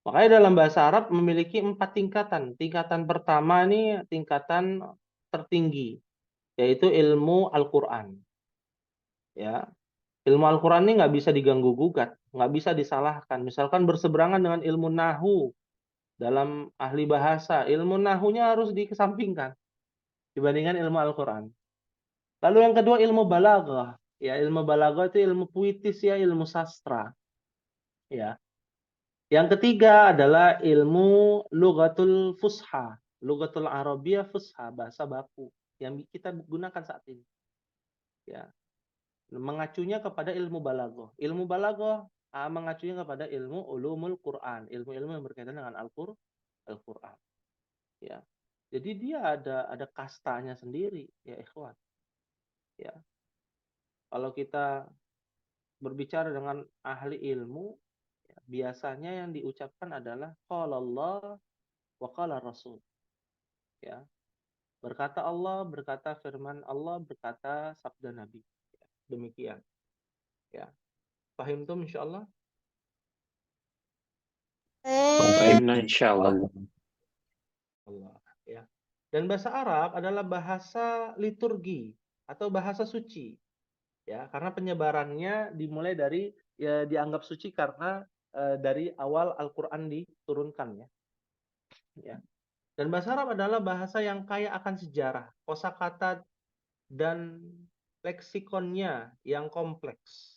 Makanya dalam bahasa Arab memiliki 4 tingkatan. Tingkatan pertama ini tingkatan tertinggi, yaitu ilmu Al-Qur'an. Ya. Ilmu Al-Qur'an ini nggak bisa diganggu gugat, nggak bisa disalahkan. Misalkan berseberangan dengan ilmu nahwu dalam ahli bahasa, ilmu nahwunya harus dikesampingkan dibandingkan ilmu Al-Qur'an. Lalu yang kedua ilmu balaghah. Ya, ilmu balaghah itu ilmu puitis ya, ilmu sastra. Ya. Yang ketiga adalah ilmu lughatul fusha, lughatul arabiyah fusha, bahasa baku yang kita gunakan saat ini. Ya. mengacunya kepada ilmu balaghah. Ilmu balaghah mengacunya kepada ilmu ulumul Quran, ilmu-ilmu yang berkaitan dengan Al-Quran. Ya. Jadi dia ada kastanya sendiri, ya ikhwan. Ya. Kalau kita berbicara dengan ahli ilmu, ya, biasanya yang diucapkan adalah qala Allah wa qala Rasul. Ya. Berkata Allah, berkata firman Allah, berkata sabda Nabi. Ya. Demikian. Ya. Paham tuh insyaallah? Fahimna insyaallah. Allah, ya. Dan bahasa Arab adalah bahasa liturgi atau bahasa suci, ya, karena penyebarannya dimulai dari ya dianggap suci karena dari awal Al-Qur'an diturunkan ya. Ya. Dan bahasa Arab adalah bahasa yang kaya akan sejarah, kosakata dan leksikonnya yang kompleks.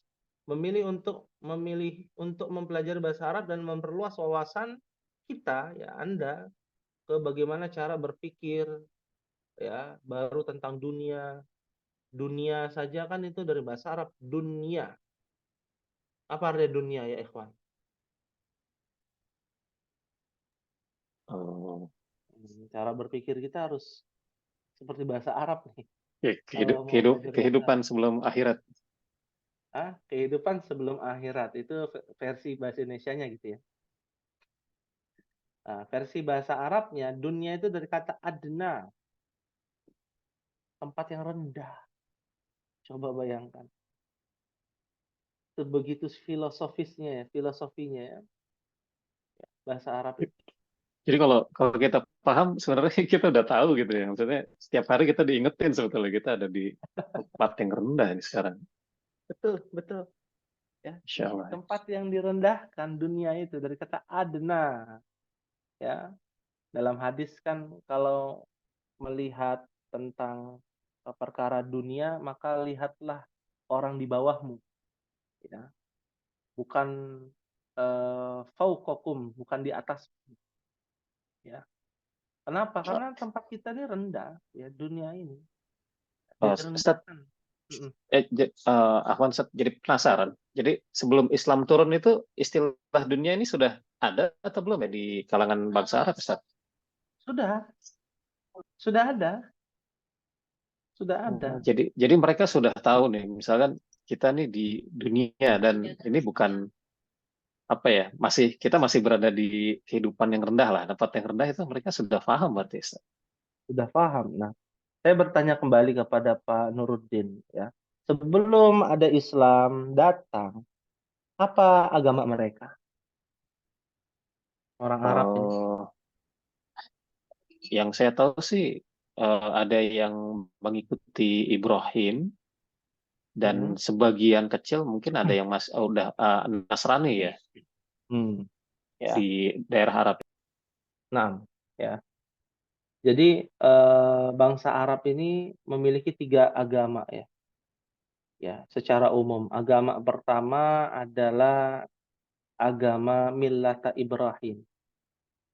Memilih untuk mempelajari bahasa Arab dan memperluas wawasan kita ya Anda ke bagaimana cara berpikir ya, baru tentang dunia. Dunia saja kan itu dari bahasa Arab, dunia. Apa arti dunia ya, ikhwan? Oh, Cara berpikir kita harus seperti bahasa Arab nih. ya, Kalau mau belajar bahasa kehidupan Arab. sebelum akhirat. Kehidupan sebelum akhirat itu versi bahasa Indonesianya gitu ya. Versi bahasa Arabnya, dunia itu dari kata adna, tempat yang rendah. Coba bayangkan. Sebegitu filosofisnya ya, filosofinya ya. Bahasa Arab itu. Jadi kalau kita paham sebenarnya kita udah tahu gitu ya. Maksudnya setiap hari kita diingetin sebetulnya kita ada di tempat yang rendah ini sekarang. Betul, betul. Ya, Insyaallah. tempat yang direndahkan dunia itu dari kata adna. Ya, dalam hadis kan kalau melihat tentang perkara dunia, maka lihatlah orang di bawahmu. Ya, bukan fauqakum, bukan di atas. Ya, kenapa? Karena tempat kita ini rendah, ya dunia ini Ustaz, direndahkan. Mm-mm. Ahwan Ustaz jadi penasaran. Jadi sebelum Islam turun itu istilah dunia ini sudah ada atau belum ya di kalangan bangsa Arab, Ustaz? Sudah ada, sudah ada. Jadi mereka sudah tahu nih, misalkan kita nih di dunia dan ini bukan apa ya, kita masih berada di kehidupan yang rendah lah, tempat yang rendah itu mereka sudah paham berarti, Ustaz. Sudah paham. Nah, saya bertanya kembali kepada Pak Nuruddin ya. Sebelum ada Islam datang, apa agama mereka? Orang Arab ini. Yang saya tahu sih ada yang mengikuti Ibrahim dan sebagian kecil mungkin ada yang udah Nasrani ya Ya. di daerah Arab. Nah, ya. Jadi bangsa Arab ini memiliki 3 agama ya. Ya, secara umum. Agama pertama adalah agama Millata Ibrahim.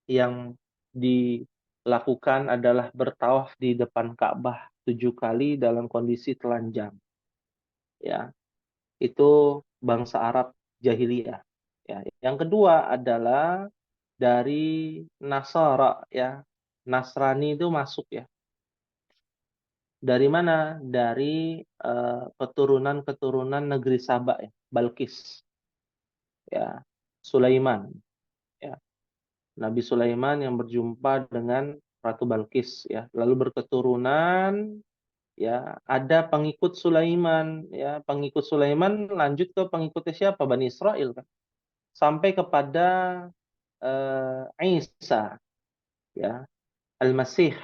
Yang dilakukan adalah bertawaf di depan Ka'bah 7 kali dalam kondisi telanjang. Ya. Itu bangsa Arab jahiliyah. Ya. Yang kedua adalah dari Nasara ya. Nasrani itu masuk ya. Dari mana? Dari keturunan-keturunan negeri Saba ya, Balkis. Ya, Sulaiman ya. Nabi Sulaiman yang berjumpa dengan Ratu Balkis ya. Lalu berketurunan ya, ada pengikut Sulaiman ya. Pengikut Sulaiman lanjut ke pengikutnya siapa? Bani Israel kan. Sampai kepada Isa ya, Al-Masih.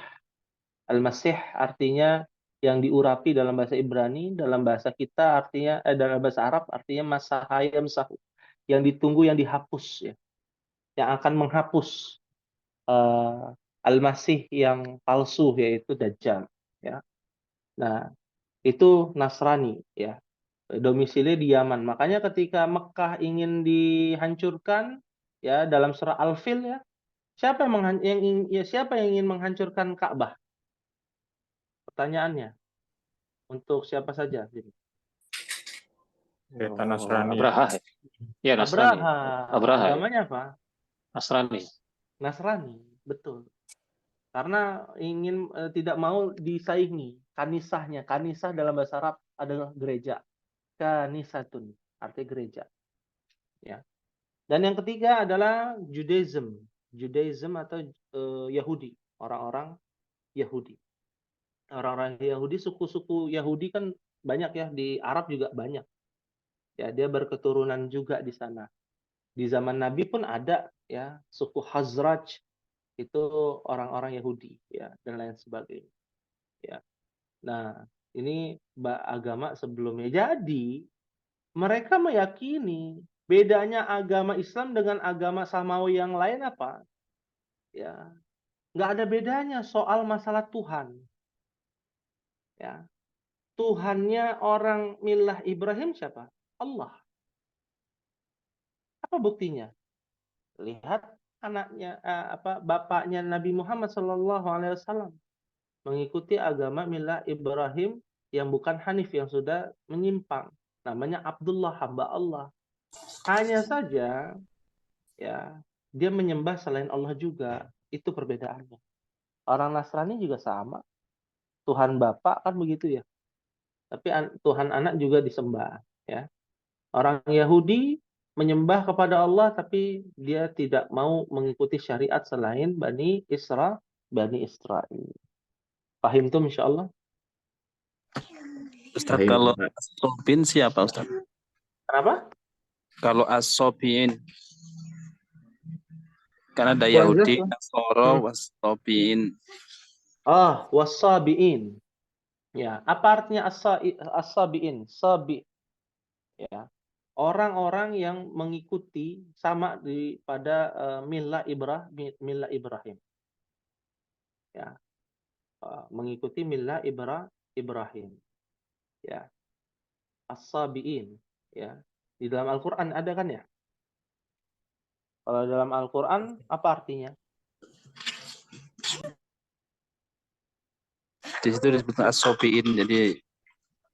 Al-Masih artinya yang diurapi dalam bahasa Ibrani, dalam bahasa kita artinya dalam bahasa Arab artinya masahayam sahu, yang ditunggu, yang dihapus ya, yang akan menghapus Al-Masih yang palsu yaitu Dajjal ya. Nah, itu Nasrani ya. Domisili di Yaman. Makanya ketika Mekah ingin dihancurkan ya dalam surah Al-Fil ya, siapa yang ingin menghancurkan Ka'bah? Pertanyaannya, untuk siapa saja? Kereta Nasrani. Abraha. Ya, Nasrani. Abraha. Abraha. Agamanya apa? Nasrani. Nasrani, betul. Karena ingin tidak mau disaingi kanisahnya. Kanisah dalam bahasa Arab adalah gereja. Kanisatun, artinya gereja. Ya. Dan yang ketiga adalah Judaism. Judaism atau Yahudi, orang-orang Yahudi. Orang-orang Yahudi, suku-suku Yahudi kan banyak ya, di Arab juga banyak. Ya, dia berketurunan juga di sana. Di zaman Nabi pun ada ya, suku Khazraj itu orang-orang Yahudi ya, dan lain sebagainya. Ya. Nah, ini agama sebelumnya. Jadi, mereka meyakini bedanya agama Islam dengan agama samawi yang lain apa? Ya, nggak ada bedanya soal masalah Tuhan. Ya, Tuhannya orang milah Ibrahim siapa? Allah. Apa buktinya? Lihat anaknya, bapaknya Nabi Muhammad SAW mengikuti agama milah Ibrahim yang bukan Hanif, yang sudah menyimpang. Namanya Abdullah, hamba Allah. Hanya saja, ya, dia menyembah selain Allah juga. Itu perbedaannya. Orang Nasrani juga sama. Tuhan Bapa kan begitu ya. Tapi Tuhan Anak juga disembah. Ya. Orang Yahudi menyembah kepada Allah, tapi dia tidak mau mengikuti syariat selain Bani Israel. Paham tuh, insya Allah. Ustaz, Baik, kalau Pak. as-sobiin siapa Ustaz? Kenapa? Kalau as-sobiin, karena ada Yahudi, Nasoro, was-sobiin. Oh, wasabiin. Ya, apa artinya as-sabiin? Sabi. Ya. Orang-orang yang mengikuti sama pada milah Ibrahim. Ya. Mengikuti milah Ibrahim. Ya. As-sabiin, ya. Di dalam Al-Qur'an ada kan ya? Kalau dalam Al-Qur'an apa artinya? Di situ disebut as-sobiin. Jadi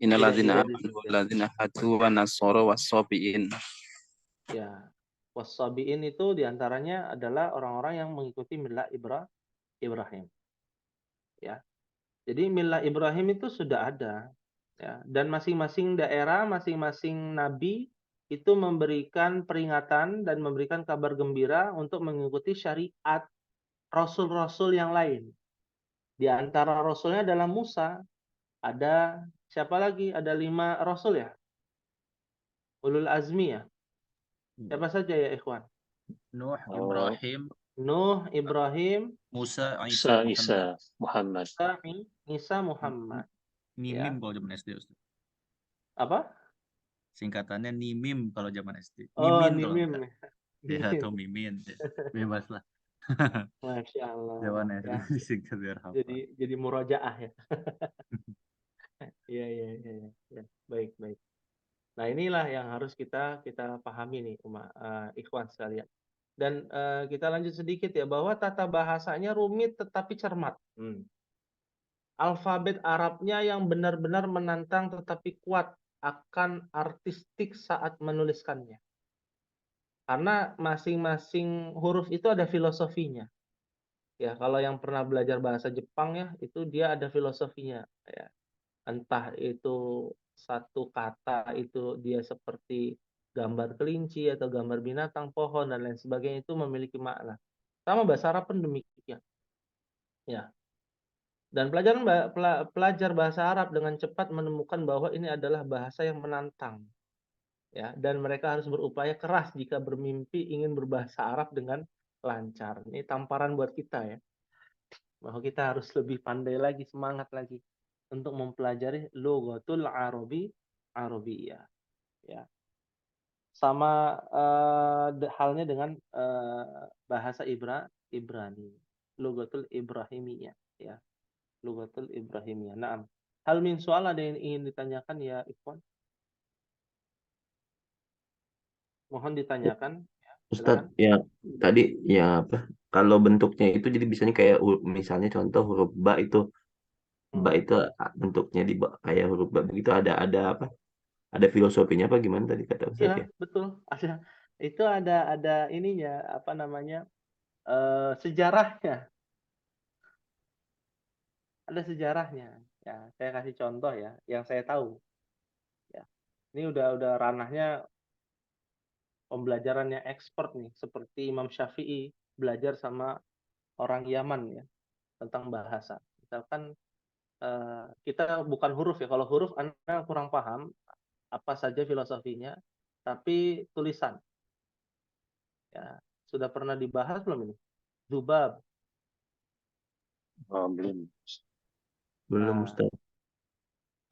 innalladzina Iya, amanu walladzina hadu wan nasara was-sobiin. ya. Wasabiin itu diantaranya adalah orang-orang yang mengikuti milah Ibrahim. Ya. Jadi milah Ibrahim itu sudah ada. Ya. Dan masing-masing daerah, masing-masing nabi itu memberikan peringatan dan memberikan kabar gembira untuk mengikuti syariat rasul-rasul yang lain. Di antara rasulnya adalah Musa. Ada siapa lagi? Ada 5 rasul ya? Ulul azmi ya? Siapa saja ya, ikhwan? Nuh, Oh. Ibrahim, Nuh, Ibrahim, Musa, Isa, Isa, Muhammad. Isa, Muhammad. Ya. Nimim kalau zaman SD, Ustaz. Apa? Singkatannya Nimim kalau zaman SD. Oh, Mimin kalau Nimim. enggak. Ya, atau Mimin. Ya. Bebas lah. Masya Allah. Zaman SD Ya. disingkat biar hafal. Jadi murojaah ya. Iya, iya, iya, ya. Baik, baik. Nah, inilah yang harus kita pahami nih, ikhwan sekalian. Dan kita lanjut sedikit ya, bahwa tata bahasanya rumit tetapi cermat. Alfabet Arabnya yang benar-benar menantang tetapi kuat akan artistik saat menuliskannya. Karena masing-masing huruf itu ada filosofinya. Ya, kalau yang pernah belajar bahasa Jepang ya, itu dia ada filosofinya. Ya. Entah itu satu kata itu dia seperti gambar kelinci atau gambar binatang, pohon dan lain sebagainya, itu memiliki makna. Sama bahasa Arab pun demikian. Ya. Dan pelajar bahasa Arab dengan cepat menemukan bahwa ini adalah bahasa yang menantang. Ya, dan mereka harus berupaya keras jika bermimpi ingin berbahasa Arab dengan lancar. Ini tamparan buat kita ya. Bahwa kita harus lebih pandai lagi, semangat lagi untuk mempelajari lughatul Arabiyah. Ya. Sama halnya dengan bahasa Ibrani, lughatul Ibrahimiyah, ya. Lughatul Ibrahimiyah. Naam. Hal min soal ada yang ingin ditanyakan ya, Ikhwan? Mohon ditanyakan. Ya, Ustadz, silakan. ya tadi ya apa? Kalau bentuknya itu jadi misalnya kayak misalnya contoh huruf ba itu bentuknya kayak huruf ba begitu ada apa? Ada filosofinya apa gimana tadi kata Ustaz Iya, ya? betul. Itu ada ininya, apa namanya, sejarahnya. Ada sejarahnya. Ya, saya kasih contoh ya, yang saya tahu. Ya. Ini udah ranahnya pembelajaran yang expert nih, seperti Imam Syafi'i belajar sama orang Yaman ya tentang bahasa. Misalkan kita bukan huruf ya. Kalau huruf Anda kurang paham apa saja filosofinya, tapi tulisan ya sudah pernah dibahas belum ini? Dzubab. Oh, belum. Belum Nah, Ustaz.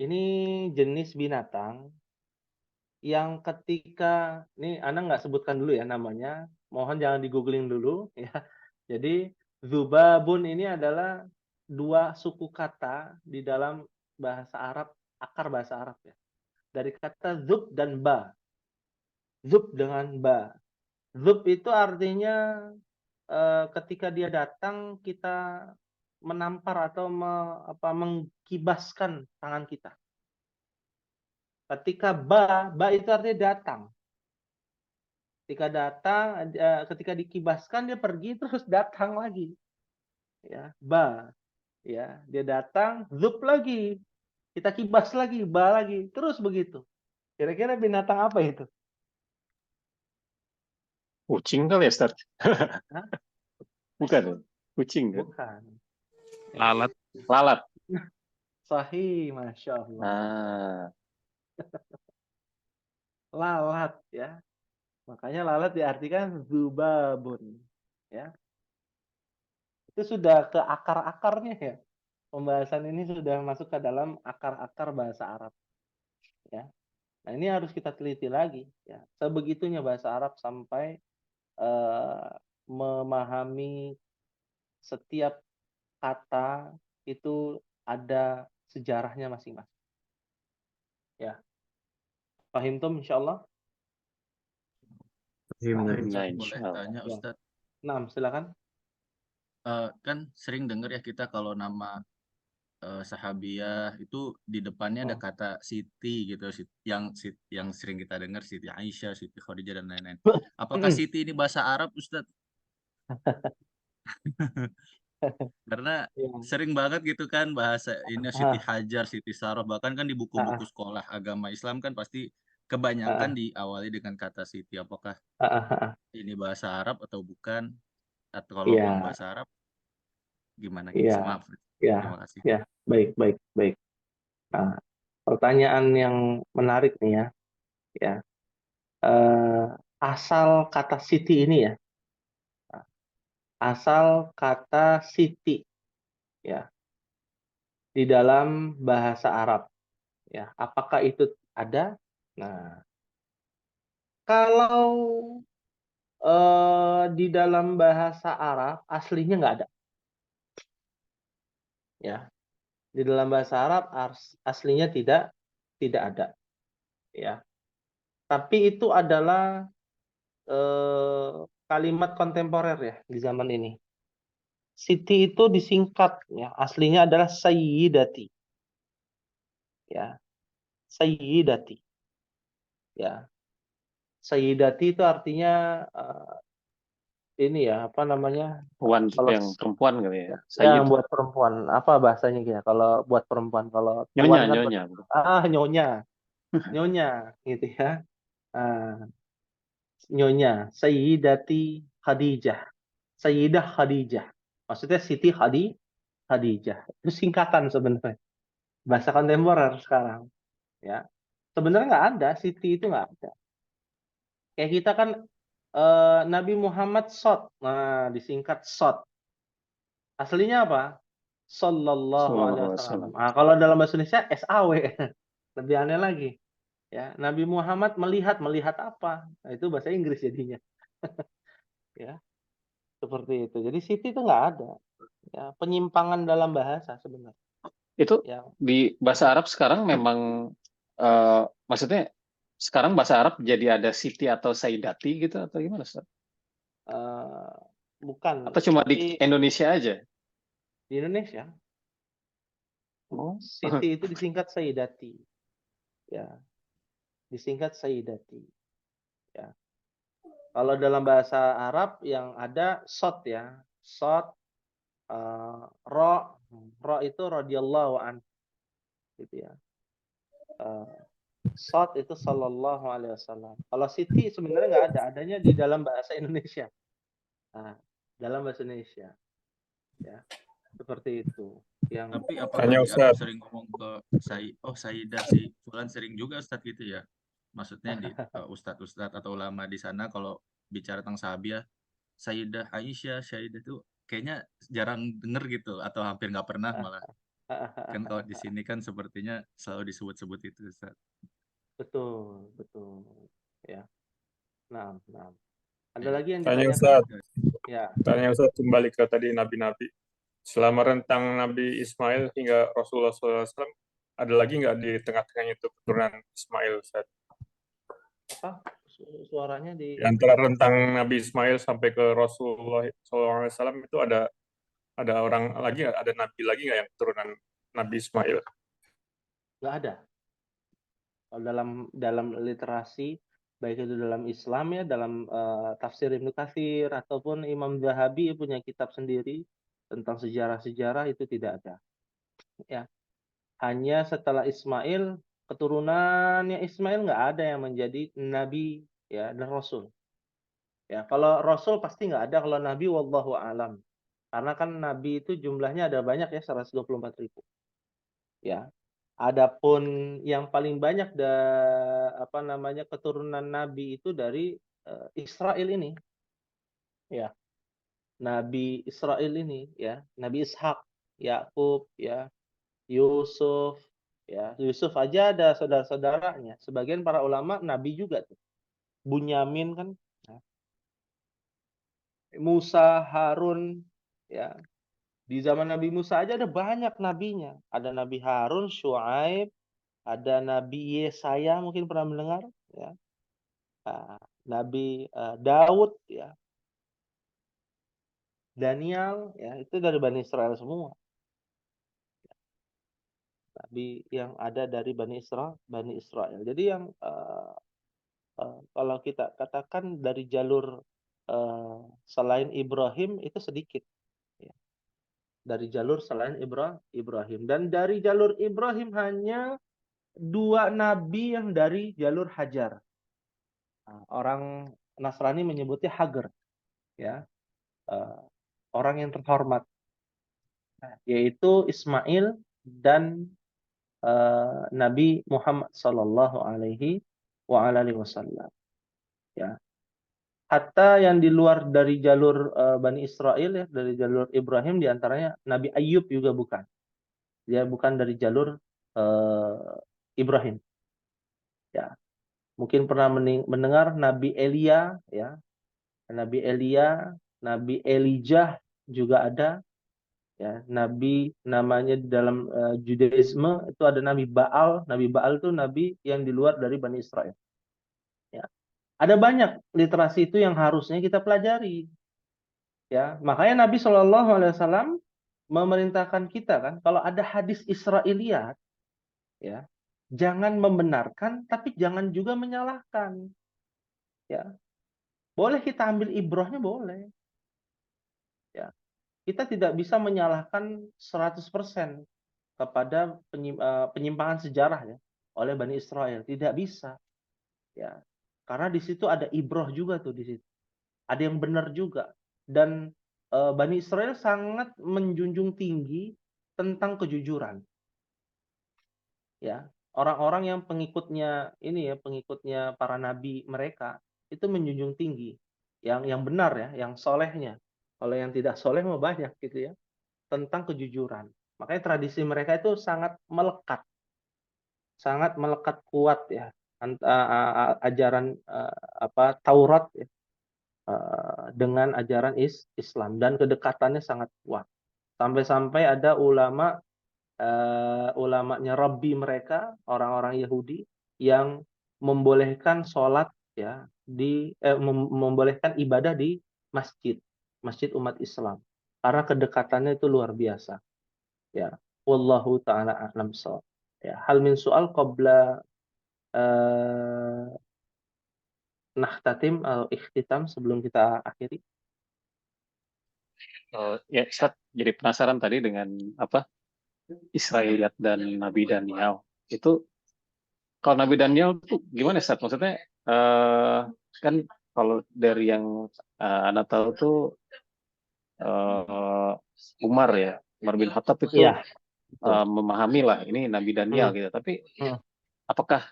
ini jenis binatang yang ketika ini Anda nggak sebutkan dulu ya namanya, mohon jangan di-googling dulu ya. Jadi dzubabun ini adalah dua suku kata di dalam bahasa Arab, akar bahasa Arab ya. Dari kata zub dan ba. Zub dengan ba. Zub itu artinya ketika dia datang kita menampar atau mengkibaskan tangan kita. Ketika ba itu artinya datang. Ketika datang, ketika dikibaskan dia pergi terus datang lagi. Ya, ba. Ya, dia datang, zup lagi. Kita kibas lagi, ba lagi, terus begitu. Kira-kira binatang apa itu? Kucing kali ya, Ustaz? Hah? Bukan ya? Kucing kan? Bukan. Lalat. Lalat. Sahih, Masya Allah. Ah, Lalat ya. Makanya lalat diartikan zubabun. Ya. Itu sudah ke akar-akarnya ya. Pembahasan ini sudah masuk ke dalam akar-akar bahasa Arab. Ya. Nah, ini harus kita teliti lagi ya. Sebegitunya bahasa Arab sampai memahami setiap kata itu ada sejarahnya masing-masing. Ya. Paham tuh insyaallah? Nah, Ustaz, insya boleh Allah. tanya Ya. Ustaz? Nah, silakan. Kan sering dengar ya kita kalau nama sahabiah itu di depannya ada Oh. kata Siti gitu, yang sering kita dengar Siti Aisyah, Siti Khadijah dan lain-lain. Apakah Siti ini bahasa Arab, Ustaz? Karena Ya. sering banget gitu kan bahasa ini Siti Hajar, Siti Sarah, bahkan kan di buku-buku sekolah agama Islam kan pasti kebanyakan diawali dengan kata Siti. Apakah ini bahasa Arab atau bukan? Atau kalau bukan Ya, bahasa Arab, gimana gitu? ya, Maaf. ya, Terima kasih. ya. Baik, baik, baik. Nah, pertanyaan yang menarik nih ya. Ya. Asal kata Siti ini ya. Asal kata Siti ya di dalam bahasa Arab ya. Apakah itu ada? Nah, kalau di dalam bahasa Arab aslinya nggak ada ya. Di dalam bahasa Arab aslinya tidak ada ya. Tapi itu adalah kalimat kontemporer ya di zaman ini. Siti itu disingkat ya, aslinya adalah Sayyidati. Ya, Sayyidati. Ya. Sayyidati itu artinya ini ya, apa namanya? Wan Kalau yang perempuan kali ya. ya, Sayyid. yang buat perempuan, apa bahasanya ya? Kalau buat perempuan, kalau Nyonya, tuan kan nyonya. nyonya, nyonya gitu ya. Nyonya Sayyidati Khadijah. Sayyidah Khadijah. Maksudnya Siti Khadijah. Itu singkatan sebenarnya. Bahasa kontemporer sekarang. Ya. Sebenarnya nggak ada. Siti itu nggak ada. Kayak kita kan Nabi Muhammad Sot. Nah, disingkat Sot. Aslinya apa? Sallallahu alaihi Sallallahu alaihi wasallam. wasallam. Nah, kalau dalam bahasa Indonesia SAW. Lebih aneh lagi. Ya, Nabi Muhammad melihat apa? Nah, itu bahasa Inggris jadinya. Ya, seperti itu. Jadi Siti itu nggak ada. Ya, penyimpangan dalam bahasa sebenarnya. Itu Ya, di bahasa Arab sekarang memang maksudnya sekarang bahasa Arab jadi ada Siti atau Sayyidati gitu atau gimana, Ustaz? bukan. Atau cuma di Tapi Indonesia aja? di Indonesia, Oh, Siti itu disingkat Sayyidati. Ya. disingkat Sayyidati. Ya. Kalau dalam bahasa Arab yang ada sod ya, sod, ro itu radhiyallahu an, gitu ya. Sod itu sallallahu alaihi wasallam. Kalau Siti sebenarnya nggak ada, adanya di dalam bahasa Indonesia. Nah, dalam bahasa Indonesia, ya seperti itu. Yang Tapi apakah Tanya di Arab Ustadz. sering ngomong ke Sayyidah si Fulan sering juga Ustadz gitu ya? Maksudnya di Ustadz-Ustadz atau ulama di sana kalau bicara tentang sahabiah, Sayyidah Aisyah, Sayyidah itu kayaknya jarang denger gitu atau hampir nggak pernah malah. Kan kalau di sini kan sepertinya selalu disebut-sebut itu Ustadz. betul, betul. Ya. Nah. Ada lagi yang Tanya ditanyakan? Ustadz. Ya. Tanya Ustadz kembali ke tadi nabi-nabi. Selama rentang Nabi Ismail hingga Rasulullah SAW, ada lagi nggak di tengah-tengahnya itu keturunan Ismail, Ustadz? Apa? Suaranya di Di antara rentang Nabi Ismail sampai ke Rasulullah SAW itu ada orang lagi nggak? Ada nabi lagi nggak yang keturunan Nabi Ismail? nggak ada. Kalau dalam literasi, baik itu dalam Islam ya, dalam tafsir Ibnu Katsir ataupun Imam Zahabi punya kitab sendiri tentang sejarah-sejarah, itu tidak ada. Ya, hanya setelah Ismail, keturunannya Ismail nggak ada yang menjadi nabi ya dan rasul. Ya, kalau rasul pasti nggak ada, kalau nabi wallahu alam. Karena kan nabi itu jumlahnya ada banyak ya, 124.000. Ya. Adapun yang paling banyak keturunan nabi itu dari Israel ini. Ya. Nabi Israel ini ya, Nabi Ishak, Yakub ya, Yusuf ya. Yusuf aja ada saudara-saudaranya. Sebagian para ulama nabi juga tuh. Bunyamin kan, ya. Musa, Harun ya. Di zaman Nabi Musa aja ada banyak nabinya. Ada Nabi Harun, Syuaib, ada Nabi Yesaya, mungkin pernah mendengar ya. Nabi Daud ya. Daniel ya, itu dari Bani Israel semua. Nabi yang ada dari Bani Israel. Jadi yang kalau kita katakan dari jalur selain Ibrahim itu sedikit ya. Dari jalur selain Ibrahim, dan dari jalur Ibrahim hanya 2 nabi yang dari jalur Hajar. Orang Nasrani menyebutnya Hagar ya, orang yang terhormat, yaitu Ismail dan Nabi Muhammad sallallahu alaihi wasallam ya. Hatta yang di luar dari jalur Bani Israel ya, dari jalur Ibrahim, diantaranya Nabi Ayub juga bukan. Dia bukan dari jalur Ibrahim. Ya, mungkin pernah mendengar Nabi Elia ya, Nabi Elia, Nabi Elijah juga ada ya. Nabi namanya dalam Judaisme itu ada Nabi Baal. Nabi Baal itu nabi yang di luar dari Bani Israel. Ya. Ada banyak literasi itu yang harusnya kita pelajari. Ya, makanya Nabi Shallallahu Alaihi Wasallam memerintahkan kita kan, kalau ada hadis Israiliyat, ya, jangan membenarkan, tapi jangan juga menyalahkan. Ya, boleh kita ambil ibrahnya, boleh. Ya, kita tidak bisa menyalahkan 100% kepada penyimpangan sejarah ya oleh Bani Israel, tidak bisa. Ya, karena di situ ada ibrah juga tuh di situ. Ada yang benar juga. Dan Bani Israel sangat menjunjung tinggi tentang kejujuran. Ya, orang-orang yang pengikutnya ini ya, pengikutnya para nabi mereka itu menjunjung tinggi yang benar ya, yang solehnya. Kalau yang tidak soleh mah banyak gitu ya, tentang kejujuran. Makanya tradisi mereka itu sangat melekat kuat ya, ajaran Taurat ya, dengan ajaran Islam, dan kedekatannya sangat kuat. Sampai-sampai ada ulamanya Rabbi mereka, orang-orang Yahudi, yang membolehkan sholat ya membolehkan ibadah di masjid umat Islam, karena kedekatannya itu luar biasa. Ya, wallahu taala a'lam shawab. Ya, hal min soal qabla Nakhtatim atau ikhtitam sebelum kita akhiri? Ya, Ustaz, jadi penasaran tadi dengan apa Israiliyat dan Nabi Daniel. Itu kalau Nabi Daniel tuh gimana, Ustaz? Maksudnya kan kalau dari yang Anda tahu tuh Umar ya, Umar bin Khattab itu Iya, betul. memahami lah ini Nabi Daniel gitu. Tapi apakah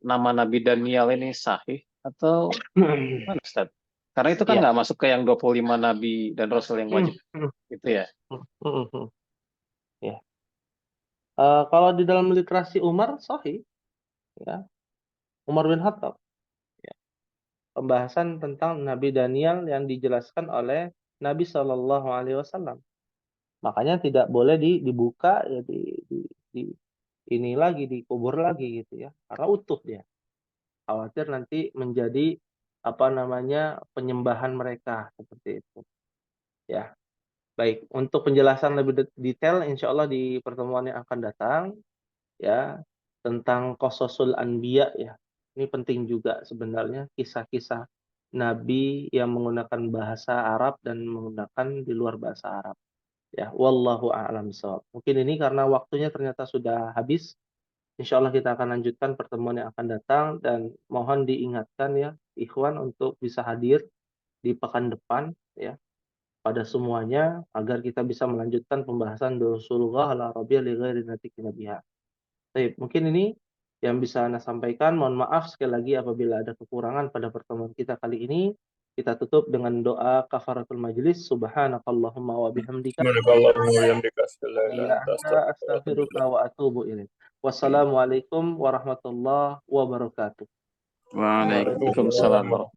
nama Nabi Daniel ini sahih atau gimana, Ustaz? Karena itu kan Iya. nggak masuk ke yang 25 Nabi dan Rasul yang wajib gitu ya. Ya. Kalau di dalam literasi Umar sahih, ya. Umar bin Khattab. Ya. Pembahasan tentang Nabi Daniel yang dijelaskan oleh Nabi Shallallahu Alaihi Wasallam. Makanya tidak boleh dibuka ya ini lagi dikubur lagi gitu ya, karena utuh dia. Khawatir nanti menjadi apa namanya penyembahan mereka seperti itu. Ya, baik. Untuk penjelasan lebih detail, insya Allah di pertemuan yang akan datang, ya, tentang Qasasul Anbiya ya. Ini penting juga sebenarnya kisah-kisah Nabi yang menggunakan bahasa Arab dan menggunakan di luar bahasa Arab. Ya, wallahu a'lam bishawab. Mungkin ini karena waktunya ternyata sudah habis. Insya Allah kita akan lanjutkan pertemuan yang akan datang dan mohon diingatkan ya, ikhwan untuk bisa hadir di pekan depan ya pada semuanya agar kita bisa melanjutkan pembahasan Rasulullah ala Rabi'a li ghairi natiqina biha. Baik, mungkin ini yang bisa Anda sampaikan. Mohon maaf sekali lagi apabila ada kekurangan pada pertemuan kita kali ini. Kita tutup dengan doa kafaratul majlis. Subhanakallahumma wa bihamdika. Subhanakallahumma wa bihamdika, asyhadu an la ilaha illa anta, Astaghfiruka wa atubu ilaik. Wassalamualaikum warahmatullahi wabarakatuh. Waalaikumsalam. Waalaikumsalam warahmatullahi wabarakatuh.